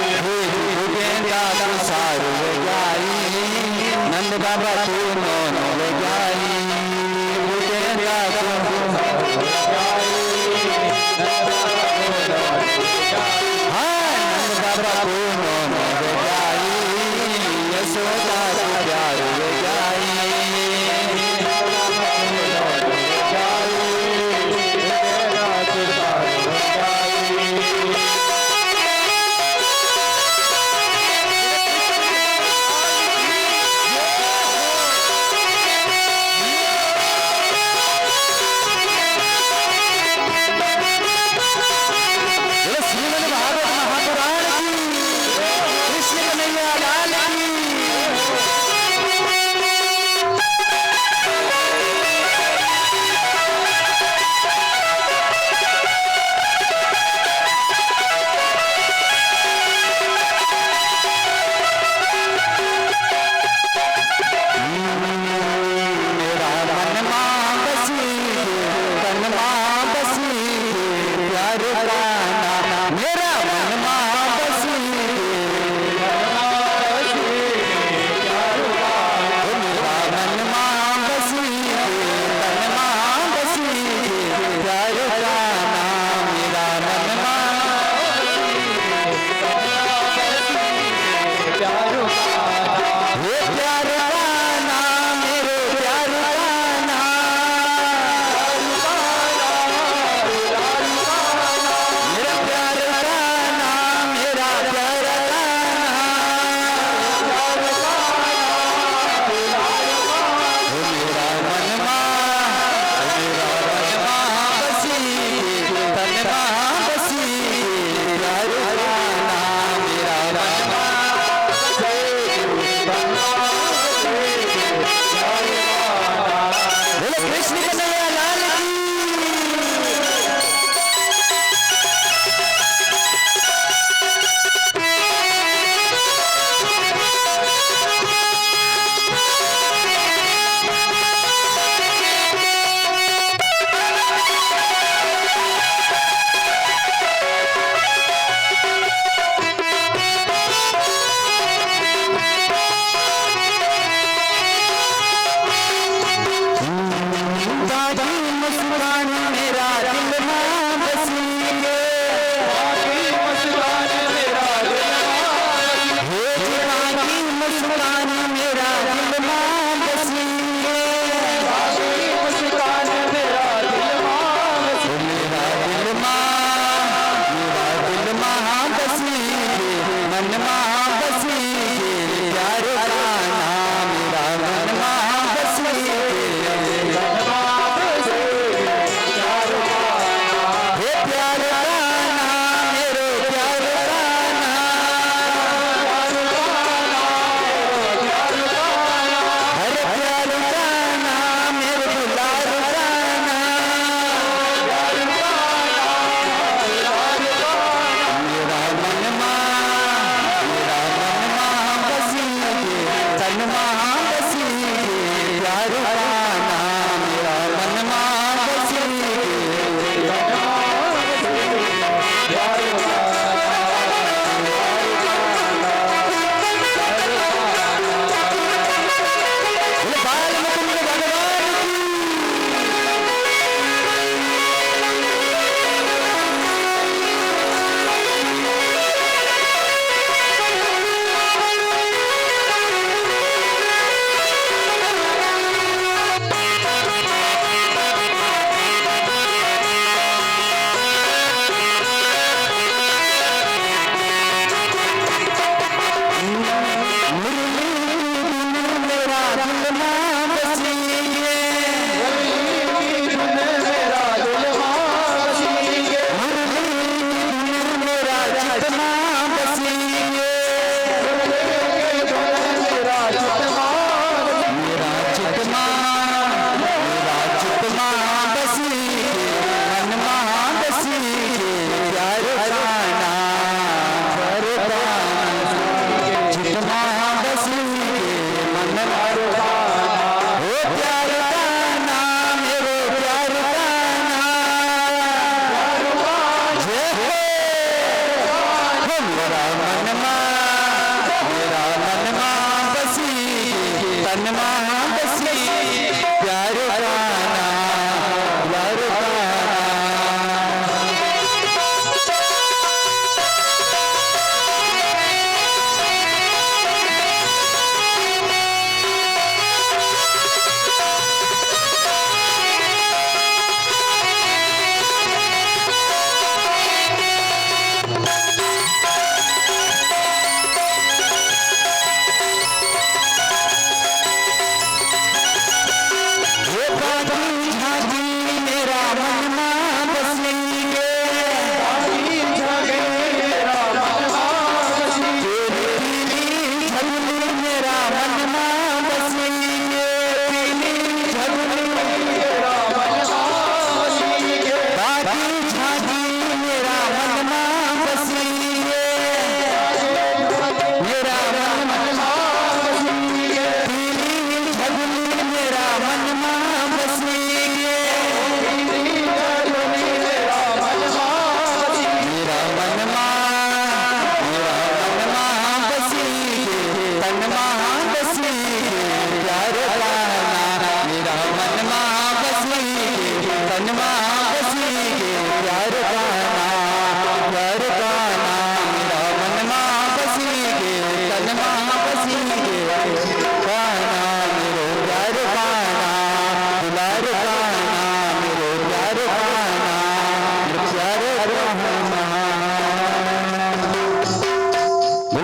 भूपेंद्र तुषार ज्ञानी नंद बाबा को नौन ज्ञानी मन में बसी के प्यार का नाम, मेरा मन में बसी के प्यार का नाम, मेरे प्यार का नाम, हर प्यार का नाम, मेरे दुलार का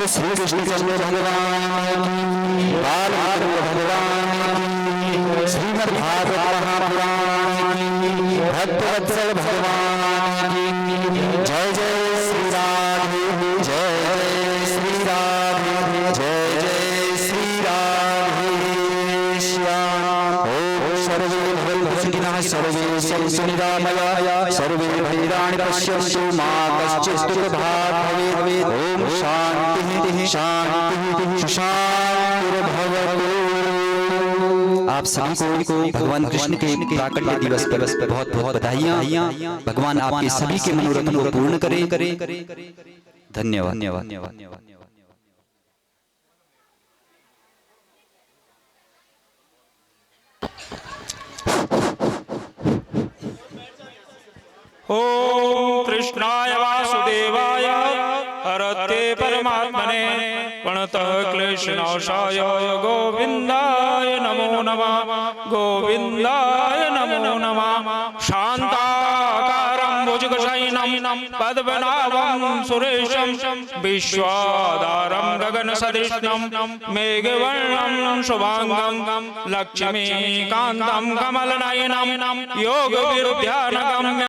श्री कृष्ण चंद्र भगवान बाल भगवान श्रीमद् भागवत महापुराण भक्तवत्सल भगवान जय जय श्री राधे जय जय श्री राधे जय जय श्री राधे श्याम। ओम सर्वे भवन्तु सर्वे सन्तु निरामया सर्वे भद्राणि पश्यन्तु मा कश्चित् दुःखभाग् भवेत्। ओम शांति शांति शांतिर्भवतु। आप सभी को भगवान कृष्ण के प्राकट्य दिवस पर बहुत बहुत बधाइयाँ। भगवान आपके सभी के मनोरथ को पूर्ण करे। धन्यवाद। ओम कृष्णाय वासुदेवाय हरते परमात्मने प्रणतः क्लेशनाशाय गोविन्दाय नमो नमः गोविन्दाय नमो नमः। शान्ताकारं भुजगशयनं लोकशयनं पद्मनाभं सुरेशं विश्वाधारं गगनसदृशं मेघवर्णं शुभांगं लक्ष्मीकान्तं कमलनयनं योगविद्यानगम्यं